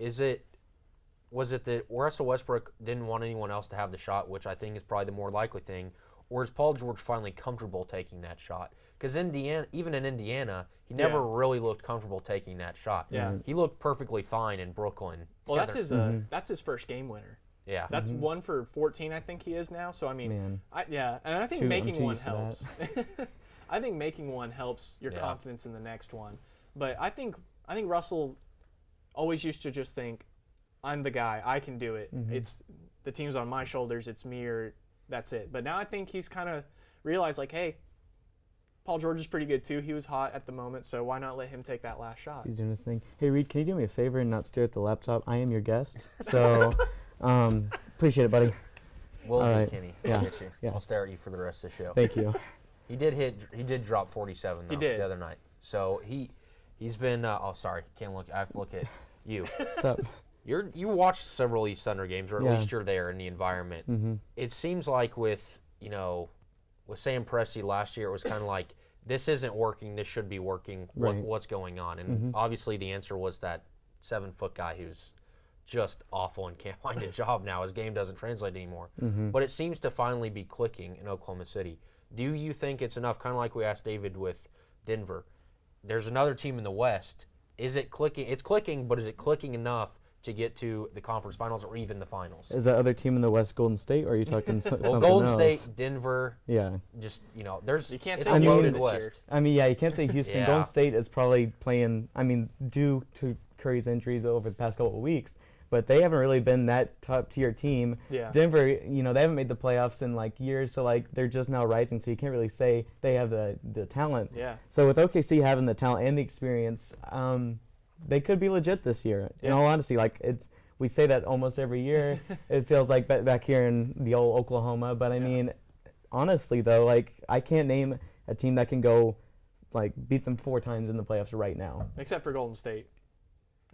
Was it that Russell Westbrook didn't want anyone else to have the shot, which I think is probably the more likely thing, or is Paul George finally comfortable taking that shot? Because even in Indiana, he never really looked comfortable taking that shot. Yeah. He looked perfectly fine in Brooklyn. Well, that's his first game winner. Yeah. That's 1 for 14, I think he is now. So, I mean, and I think making one helps. I think making one helps your confidence in the next one. But I think Russell always used to just think, I'm the guy. I can do it. It's the team's on my shoulders. It's me or that's it. But now I think he's kind of realized, like, hey, Paul George is pretty good too. He was hot at the moment, so why not let him take that last shot? He's doing his thing. Hey, Reed, can you do me a favor and not stare at the laptop? I am your guest, so appreciate it, buddy. We'll All right. Kenny. Yeah. Get you. Yeah. I'll stare at you for the rest of the show. Thank you. He did drop 47 though the other night. So he's been. Sorry, can't look. I have to look at you. What's up? You watched several of these Thunder games, or at least you're there in the environment. It seems like with Sam Presti last year, it was kind of like, this isn't working, this should be working. What's going on? And obviously the answer was that 7-foot guy who's just awful and can't find a job now. His game doesn't translate anymore. But it seems to finally be clicking in Oklahoma City. Do you think it's enough, kind of like we asked David with Denver? There's another team in the West. Is it clicking? It's clicking, but is it clicking enough to get to the conference finals or even the finals? Is that other team in the West Golden State, or are you talking something else? Golden State, Denver. Yeah. Just, you can't it's say a loaded this West. year. I mean, yeah, you can't say Houston. Yeah. Golden State is probably playing, due to Curry's injuries over the past couple of weeks, but they haven't really been that top-tier team. Yeah. Denver, they haven't made the playoffs in, years, so, they're just now rising, so you can't really say they have the talent. Yeah. So with OKC having the talent and the experience, they could be legit this year. In all honesty, we say that almost every year. It feels like back here in the old Oklahoma, but I mean, honestly, though, like, I can't name a team that can go, like, beat them 4 times in the playoffs right now. Except for Golden State.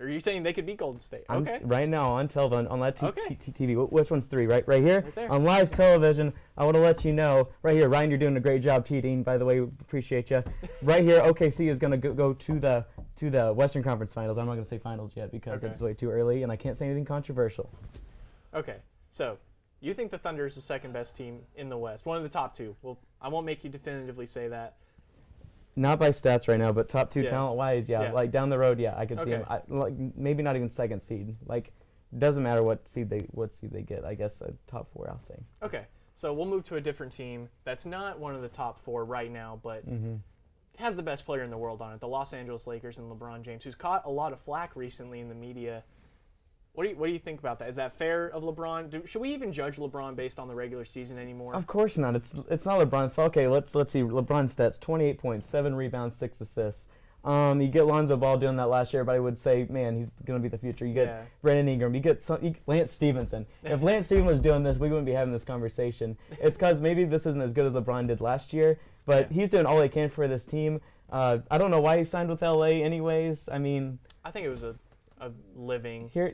Are you saying they could beat Golden State? Okay. Right now on television, on that Okay. TV, which one's 3? Right here? Right there. On live television, I want to let you know, right here, Ryan, you're doing a great job teeing, by the way, appreciate you. Right here, OKC is going to go to the Western Conference Finals. I'm not going to say finals yet because it's way too early, and I can't say anything controversial. Okay, so you think the Thunder is the second best team in the West, one of the top 2. Well, I won't make you definitively say that. Not by stats right now, but top 2 talent-wise, yeah. Like down the road, I could see them. Like maybe not even second seed. Like doesn't matter what seed they get. I guess a top 4, I'll say. Okay, so we'll move to a different team that's not one of the top 4 right now, but has the best player in the world on it, the Los Angeles Lakers and LeBron James, who's caught a lot of flack recently in the media. What do you think about that? Is that fair of LeBron? Should we even judge LeBron based on the regular season anymore? Of course not. It's not LeBron's fault. Okay, let's see LeBron's stats: 28 points, 7 rebounds, 6 assists. You get Lonzo Ball doing that last year, everybody would say, man, he's going to be the future. You get Brandon Ingram. You get Lance Stevenson. If Lance Stevenson was doing this, we wouldn't be having this conversation. It's because maybe this isn't as good as LeBron did last year, but he's doing all he can for this team. I don't know why he signed with LA anyways. I mean, I think it was a living here.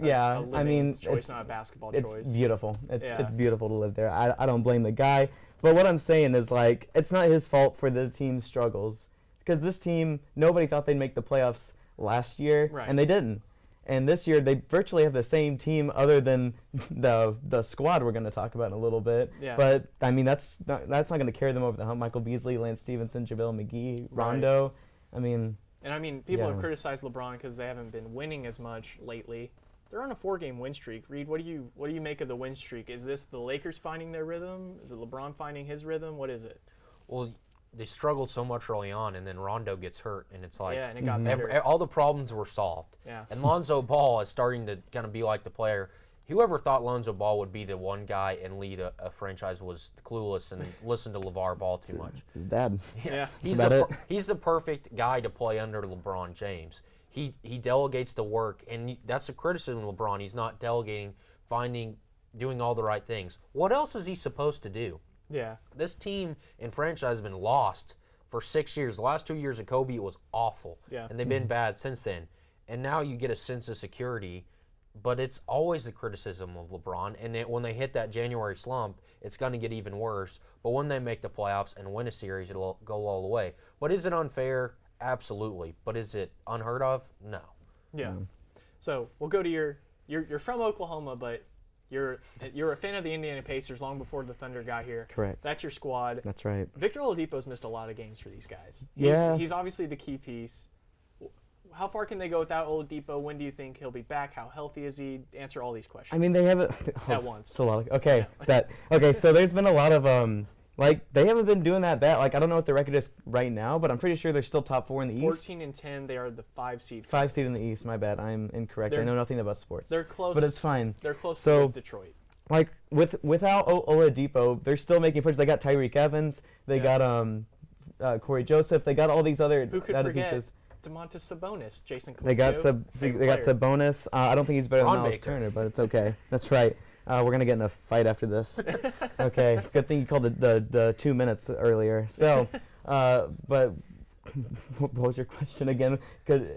I mean, choice, not a basketball choice. It's beautiful. It's beautiful to live there. I don't blame the guy. But what I'm saying is, like, it's not his fault for the team's struggles. Because this team, nobody thought they'd make the playoffs last year, and they didn't. And this year, they virtually have the same team other than the squad we're going to talk about in a little bit. Yeah. But, I mean, that's not going to carry them over the hump. Michael Beasley, Lance Stevenson, JaVale McGee, Rondo. I mean... And, I mean, people have criticized LeBron because they haven't been winning as much lately. They're on a 4-game win streak. Reed, what do you make of the win streak? Is this the Lakers finding their rhythm? Is it LeBron finding his rhythm? What is it? Well, they struggled so much early on, and then Rondo gets hurt, and it's like and it got better. All the problems were solved. Yeah. And Lonzo Ball is starting to kind of be like the player. Whoever thought Lonzo Ball would be the one guy and lead a franchise was clueless and listened to LeVar Ball too much. It's his dad. Yeah. He's the perfect guy to play under LeBron James. He delegates the work, and that's a criticism of LeBron. He's not delegating, doing all the right things. What else is he supposed to do? Yeah. This team and franchise has been lost for 6 years. The last 2 years of Kobe, it was awful. Yeah. And they've been bad since then. And now you get a sense of security, but it's always the criticism of LeBron. And when they hit that January slump, it's going to get even worse. But when they make the playoffs and win a series, it'll go all the way. But is it unfair? Absolutely. But is it unheard of? No. Yeah. So we'll go to you're from Oklahoma, but you're a fan of the Indiana Pacers long before the Thunder got here. Correct. That's your squad. That's right. Victor Oladipo's missed a lot of games for these guys. He's obviously the key piece. How far can they go without Oladipo? When do you think he'll be back? How healthy is he? Answer all these questions. I mean, they haven't. At once. It's a lot. Okay, so there's been a lot of they haven't been doing that bad. Like, I don't know what the record is right now, but I'm pretty sure they're still top 4 in the East. 14-10, they are the 5 seed. 5 seed in the East. My bad. I'm incorrect. I know nothing about sports. They're close, but it's fine. They're close to Detroit. Like without Oladipo, they're still making pushes. They got Tyreek Evans. They got Corey Joseph. They got all these other Who could forget pieces. Domantas Sabonis, Jason Kuzma. They got Sabonis. I don't think he's better than Miles Turner, but it's okay. That's right. We're gonna get in a fight after this. Okay. Good thing you called the 2 minutes earlier. So, but what was your question again?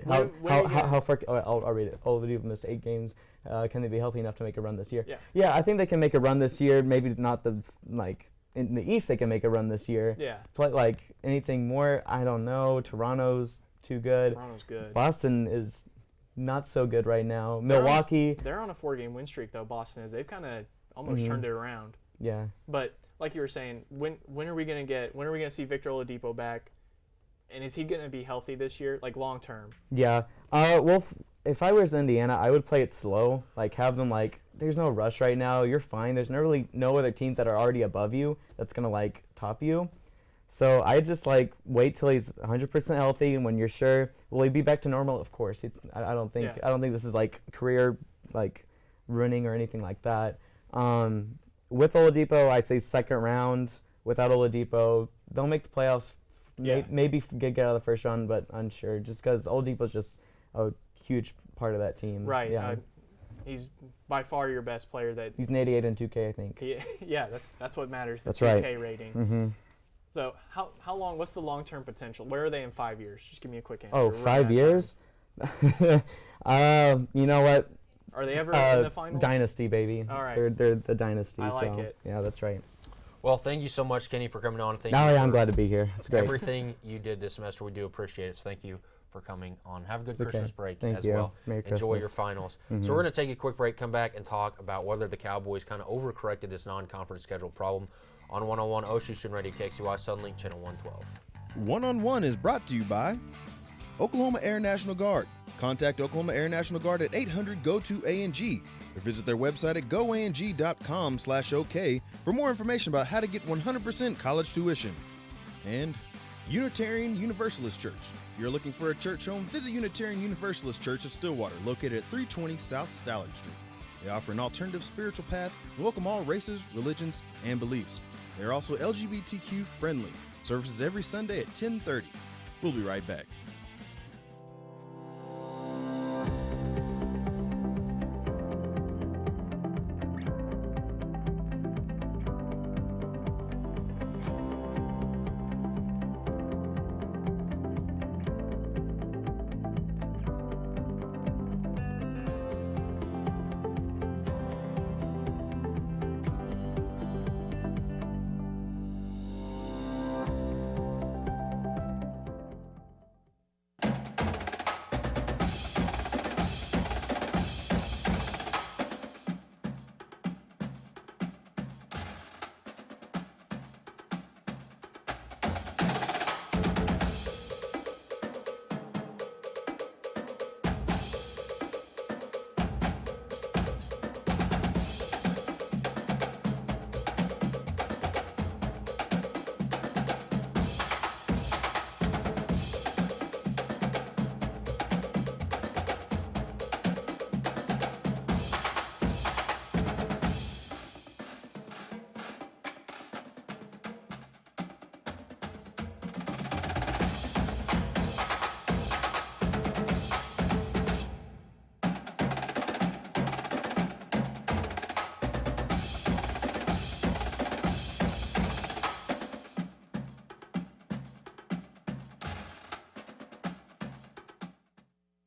How far? I'll read it. Oladipo missed 8 games. Can they be healthy enough to make a run this year? Yeah, I think they can make a run this year. Maybe not in the East they can make a run this year. Yeah. But anything more, I don't know. Toronto's too good. Toronto's good. Boston is not so good right now. Milwaukee. They're on a 4-game win streak though. Boston is. They've kind of almost turned it around. Yeah. But like you were saying, when are we gonna see Victor Oladipo back? And is he gonna be healthy this year, long term? Yeah. Well, if I was Indiana, I would play it slow. Have them there's no rush right now. You're fine. There's no other teams that are already above you that's gonna top you. So I just wait till he's 100% healthy, and when you're sure, will he be back to normal? Of course. I don't think this is career ruining or anything like that. With Oladipo, I'd say second round. Without Oladipo, they'll make the playoffs. Yeah. Maybe get out of the first round, but unsure. Just because Oladipo's just a huge part of that team. Right. Yeah. He's by far your best player. He's an 88 in 2K, I think. Yeah, that's what matters. The That's 2K right. rating. Mm-hmm. So how long? What's the long-term potential? Where are they in 5 years? Just give me a quick answer. Oh, 5 years? You know what? Are they ever in the finals? Dynasty, baby. All right. They're the dynasty. I like it. Yeah, that's right. Well, thank you so much, Kenny, for coming on. Thank you I'm glad to be here. It's great. Everything you did this semester, we do appreciate it. So thank you for coming on. Have a good It's Christmas okay. break Thank as you. well. Merry Enjoy Christmas. your finals. Mhm. So we're going to take a quick break, come back, and talk about whether the Cowboys kind of overcorrected this non-conference schedule problem on 101 OSU Student Radio KXUI Sunlink Channel 112. One-on-One is brought to you by Oklahoma Air National Guard. Contact Oklahoma Air National Guard at 800-GO-TO-ANG or visit their website at goang.com/OK for more information about how to get 100% college tuition. And Unitarian Universalist Church. If you're looking for a church home, visit Unitarian Universalist Church of Stillwater, located at 320 South Stallard Street. They offer an alternative spiritual path and welcome all races, religions, and beliefs. They're also LGBTQ friendly. Services every Sunday at 10:30. We'll be right back.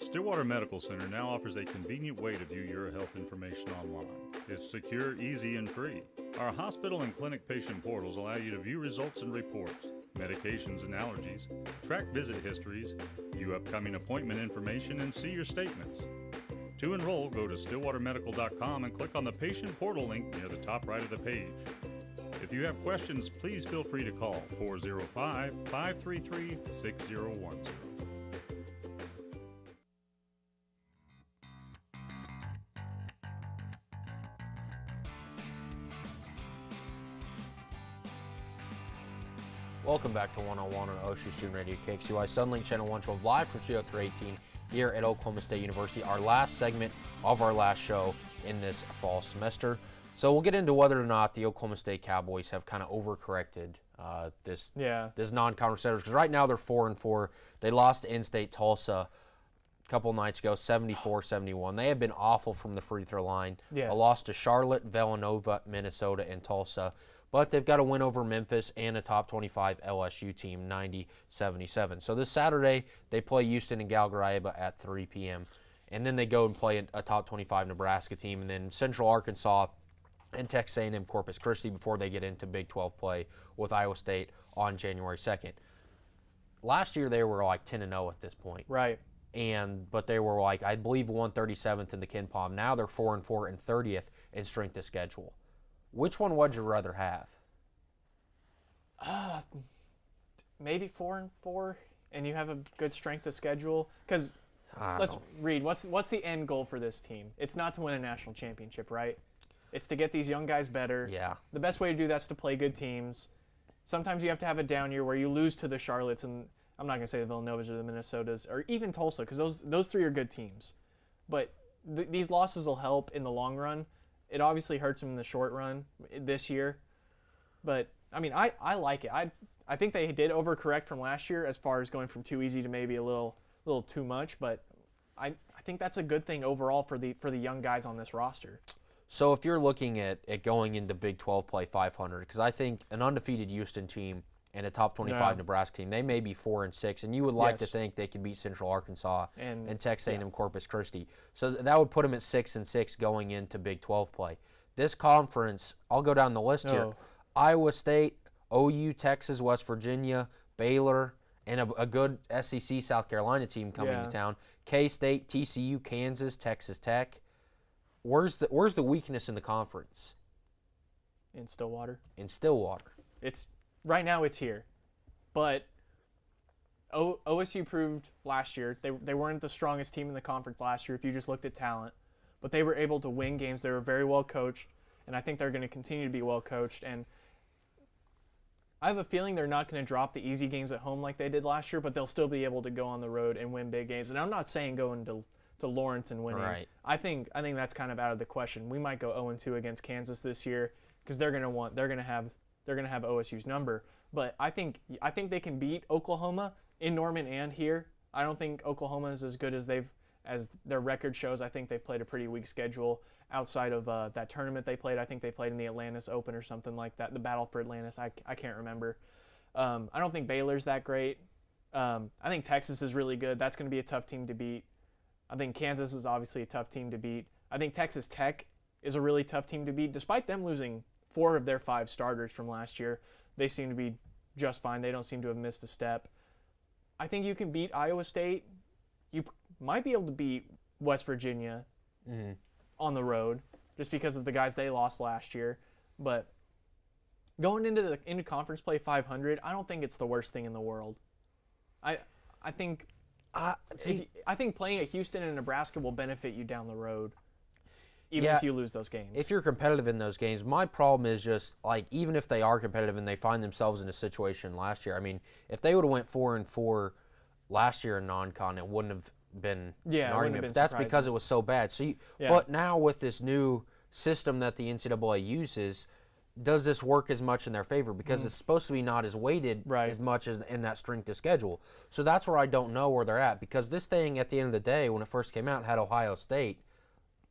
Stillwater Medical Center now offers a convenient way to view your health information online. It's secure, easy, and free. Our hospital and clinic patient portals allow you to view results and reports, medications and allergies, track visit histories, view upcoming appointment information, and see your statements. To enroll, go to stillwatermedical.com and click on the patient portal link near the top right of the page. If you have questions, please feel free to call 405-533-6010. Welcome back to 101 on OSU Student Radio KXUI Sunlink Channel 112 live from Studio 318 here at Oklahoma State University. Our last segment of our last show in this fall semester. So we'll get into whether or not the Oklahoma State Cowboys have kind of overcorrected this non-conference schedule, because right now they're 4-4. They lost to in-state Tulsa a couple nights ago, 74-71. They have been awful from the free throw line. Yes. A loss to Charlotte, Villanova, Minnesota, and Tulsa. But they've got a win over Memphis and a top 25 LSU team, 90-77. So this Saturday, they play Houston and Galgaraiba at 3 p.m. And then they go and play a top 25 Nebraska team. And then Central Arkansas and Texas A&M Corpus Christi before they get into Big 12 play with Iowa State on January 2nd. Last year, they were like 10-0 at this point. Right. But they were like, I believe, 137th in the Ken Palm. Now they're 4-4 and 30th in strength of schedule. Which one would you rather have? Maybe 4-4, and you have a good strength of schedule. Because let's read. What's the end goal for this team? It's not to win a national championship, right? It's to get these young guys better. Yeah. The best way to do that's to play good teams. Sometimes you have to have a down year where you lose to the Charlottes, and I'm not going to say the Villanovas or the Minnesotas or even Tulsa, because those three are good teams. But these losses will help in the long run. It obviously hurts them in the short run this year. But, I mean, I like it. I think they did overcorrect from last year as far as going from too easy to maybe a little too much. But I think that's a good thing overall for the young guys on this roster. So if you're looking at going into Big 12 play 500, because I think an undefeated Houston team and a top 25 Nebraska team, they may be 4-6, and you would like to think they could beat Central Arkansas and Texas A&M Corpus Christi. So that would put them at 6-6 going into Big 12 play. This conference, I'll go down the list here: Iowa State, OU, Texas, West Virginia, Baylor, and a good SEC South Carolina team coming to town. K-State, TCU, Kansas, Texas Tech. Where's the weakness in the conference? In Stillwater. In Stillwater. It's right now. It's here, but OSU proved last year they weren't the strongest team in the conference last year if you just looked at talent, but they were able to win games. They were very well coached, and I think they're going to continue to be well coached. And I have a feeling they're not going to drop the easy games at home like they did last year, but they'll still be able to go on the road and win big games. And I'm not saying going to Lawrence and winning. Right. I think that's kind of out of the question. We might go 0-2 against Kansas this year because they're going to have OSU's number. But I think they can beat Oklahoma in Norman and here. I don't think Oklahoma is as good as their record shows. I think they've played a pretty weak schedule outside of that tournament they played. I think they played in the Atlantis Open or something like that, the Battle for Atlantis. I can't remember. I don't think Baylor's that great. I think Texas is really good. That's going to be a tough team to beat. I think Kansas is obviously a tough team to beat. I think Texas Tech is a really tough team to beat. Despite them losing 4 of their 5 starters from last year, they seem to be just fine. They don't seem to have missed a step. I think you can beat Iowa State. You might be able to beat West Virginia on the road just because of the guys they lost last year. But going into conference play 500, I don't think it's the worst thing in the world. I think playing at Houston and Nebraska will benefit you down the road, even if you lose those games. If you're competitive in those games, my problem is just, like, even if they are competitive and they find themselves in a situation last year, I mean, if they would have went 4-4 last year in non-con, it wouldn't have been an argument. But that's because it was so bad. So, but now with this new system that the NCAA uses, does this work as much in their favor? Because it's supposed to be not as weighted as much as in that strength of schedule. So that's where I don't know where they're at, because this thing at the end of the day, when it first came out, had Ohio State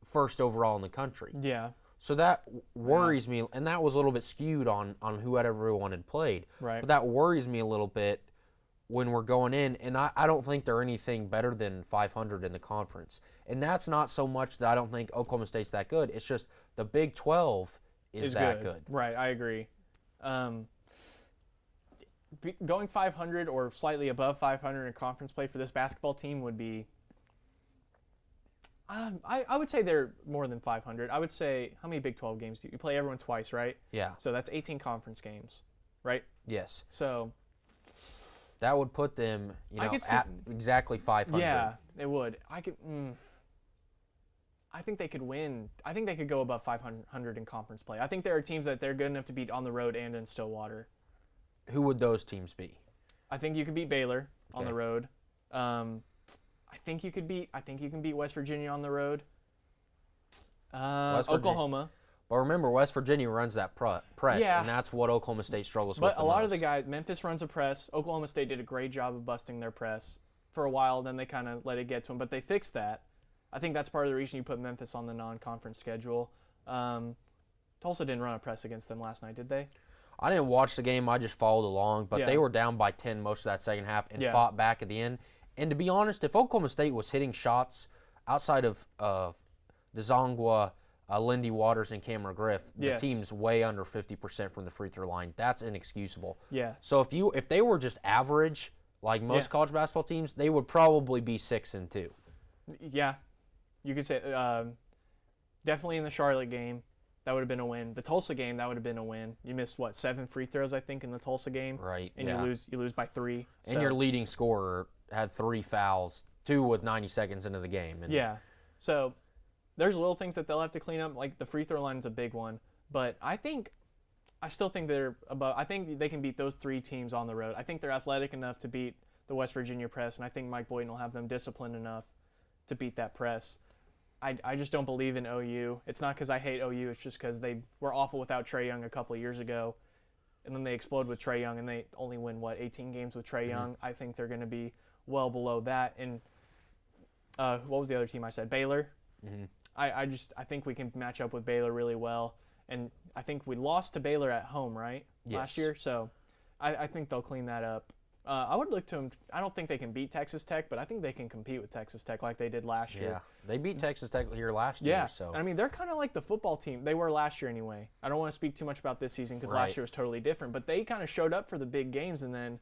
first overall in the country. Yeah. So that worries me, and that was a little bit skewed on whoever everyone had played. Right. But that worries me a little bit when we're going in, and I don't think they're anything better than 500 in the conference. And that's not so much that I don't think Oklahoma State's that good. It's just the Big 12 is that good. Right, I agree. Going 500 or slightly above 500 in conference play for this basketball team would be, I would say they're more than 500. I would say, how many Big 12 games do you play? Everyone twice, right? Yeah. So that's 18 conference games, right? Yes. So that would put them, at exactly 500. Yeah, it would. I think they could win. I think they could go above 500 in conference play. I think there are teams that they're good enough to beat on the road and in Stillwater. Who would those teams be? I think you could beat Baylor on the road. I think you can beat West Virginia on the road. Oklahoma. But remember, West Virginia runs that press, and that's what Oklahoma State struggles with. But a lot of the guys, Memphis runs a press. Oklahoma State did a great job of busting their press for a while. Then they kind of let it get to them, but they fixed that. I think that's part of the reason you put Memphis on the non-conference schedule. Tulsa didn't run a press against them last night, did they? I didn't watch the game. I just followed along. But they were down by 10 most of that second half and fought back at the end. And to be honest, if Oklahoma State was hitting shots outside of Dzongwa, Lindy Waters, and Cameron Griff, the team's way under 50% from the free throw line. That's inexcusable. Yeah. So if they were just average, like most college basketball teams, they would probably be 6-2. Yeah. You could say definitely in the Charlotte game, that would have been a win. The Tulsa game, that would have been a win. You missed 7 free throws, I think, in the Tulsa game. Right. And you lose by 3. And your leading scorer had 3 fouls, 2 with 90 seconds into the game. And So there's little things that they'll have to clean up. Like the free throw line is a big one. But I still think they're above. I think they can beat those 3 teams on the road. I think they're athletic enough to beat the West Virginia press, and I think Mike Boynton will have them disciplined enough to beat that press. I just don't believe in OU. It's not because I hate OU. It's just because they were awful without Trae Young a couple of years ago, and then they explode with Trae Young, and they only win, 18 games with Trae Young. I think they're going to be well below that. And what was the other team I said? Baylor. Mm-hmm. I think we can match up with Baylor really well. And I think we lost to Baylor at home, right? Yes. Last year. So I think they'll clean that up. I would look to them. I don't think they can beat Texas Tech, but I think they can compete with Texas Tech like they did last year. Yeah, they beat Texas Tech here last year. So I mean, they're kind of like the football team. They were last year anyway. I don't want to speak too much about this season because last year was totally different. But they kind of showed up for the big games and then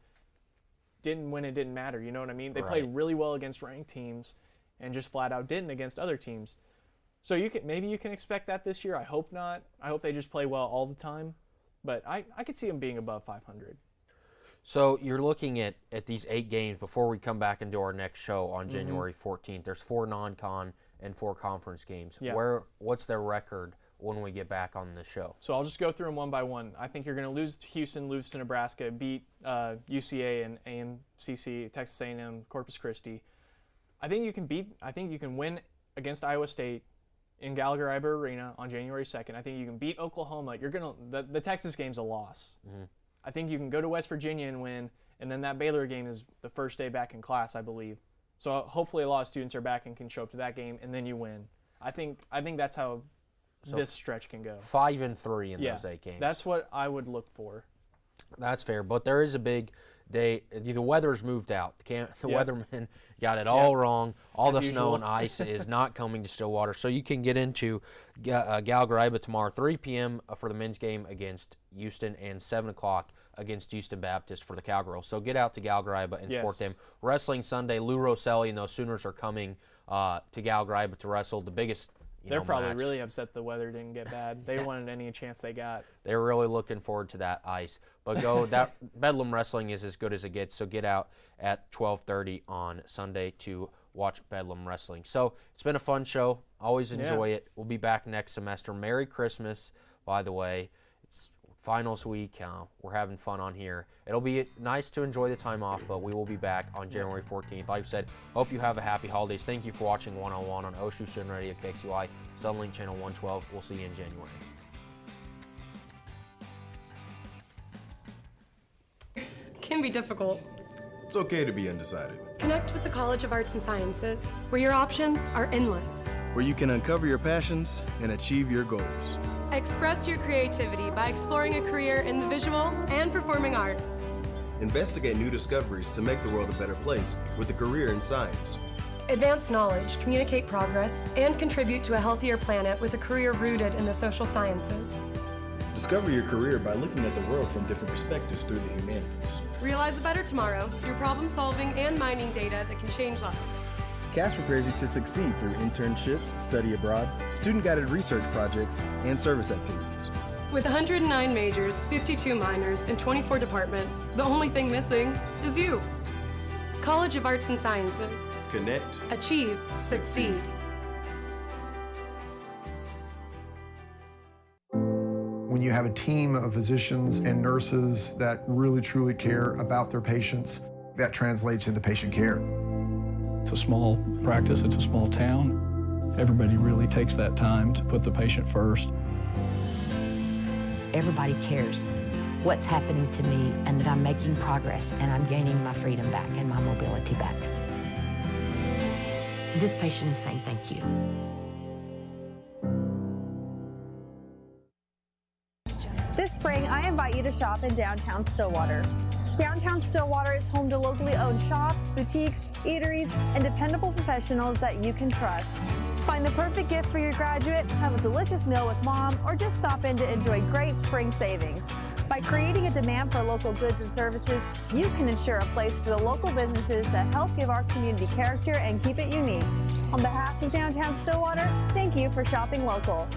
didn't win. It didn't matter. You know what I mean? They played really well against ranked teams and just flat out didn't against other teams. So maybe you can expect that this year. I hope not. I hope they just play well all the time. But I could see them being above 500. So you're looking at these 8 games before we come back and do our next show on January 14th. There's 4 non-con and 4 conference games. Yeah. What's their record when we get back on the show? So I'll just go through them one by one. I think you're going to lose to Houston, lose to Nebraska, beat UCA and AMCC, Texas A&M, Corpus Christi. I think you can win against Iowa State in Gallagher-Iba Arena on January 2nd. I think you can beat Oklahoma. The Texas game's a loss. Mm-hmm. I think you can go to West Virginia and win, and then that Baylor game is the first day back in class, I believe. So hopefully a lot of students are back and can show up to that game, and then you win. I think that's how this stretch can go. 5-3 in those 8 games. That's what I would look for. That's fair, but there is a big day. The weather's moved out. The weatherman got it all wrong. All the snow and ice is not coming to Stillwater. So you can get into Gallagher-Iba tomorrow, 3 p.m. for the men's game against Houston and 7 o'clock against Houston Baptist for the Cowgirls. So get out to Gallagher-Iba and support them. Wrestling Sunday, Lou Rosselli and those Sooners are coming to Gallagher-Iba to wrestle the biggest They're probably match. really upset the weather didn't get bad. They wanted any chance they got. They're really looking forward to that ice. But that Bedlam Wrestling is as good as it gets. So get out at 12:30 on Sunday to watch Bedlam Wrestling. So it's been a fun show. Always enjoy it. We'll be back next semester. Merry Christmas, by the way. It's finals week. We're having fun on here. It'll be nice to enjoy the time off, but we will be back on January 14th. Like I said, hope you have a happy holidays. Thank you for watching One-on-One on OSU Student Radio, KXUI, Sunlink Channel 112. We'll see you in January. Can be difficult. It's okay to be undecided. Connect with the College of Arts and Sciences, where your options are endless. Where you can uncover your passions and achieve your goals. Express your creativity by exploring a career in the visual and performing arts. Investigate new discoveries to make the world a better place with a career in science. Advance knowledge, communicate progress, and contribute to a healthier planet with a career rooted in the social sciences. Discover your career by looking at the world from different perspectives through the humanities. Realize a better tomorrow through problem solving and mining data that can change lives. CAS prepares you to succeed through internships, study abroad, student-guided research projects, and service activities. With 109 majors, 52 minors, and 24 departments, the only thing missing is you. College of Arts and Sciences. Connect. Achieve. Succeed. When you have a team of physicians and nurses that really truly care about their patients, that translates into patient care. It's a small practice, it's a small town. Everybody really takes that time to put the patient first. Everybody cares what's happening to me and that I'm making progress and I'm gaining my freedom back and my mobility back. This patient is saying thank you. This spring, I invite you to shop in downtown Stillwater. Downtown Stillwater is home to locally owned shops, boutiques, eateries, and dependable professionals that you can trust. Find the perfect gift for your graduate, have a delicious meal with mom, or just stop in to enjoy great spring savings. By creating a demand for local goods and services, you can ensure a place for the local businesses that help give our community character and keep it unique. On behalf of downtown Stillwater, thank you for shopping local.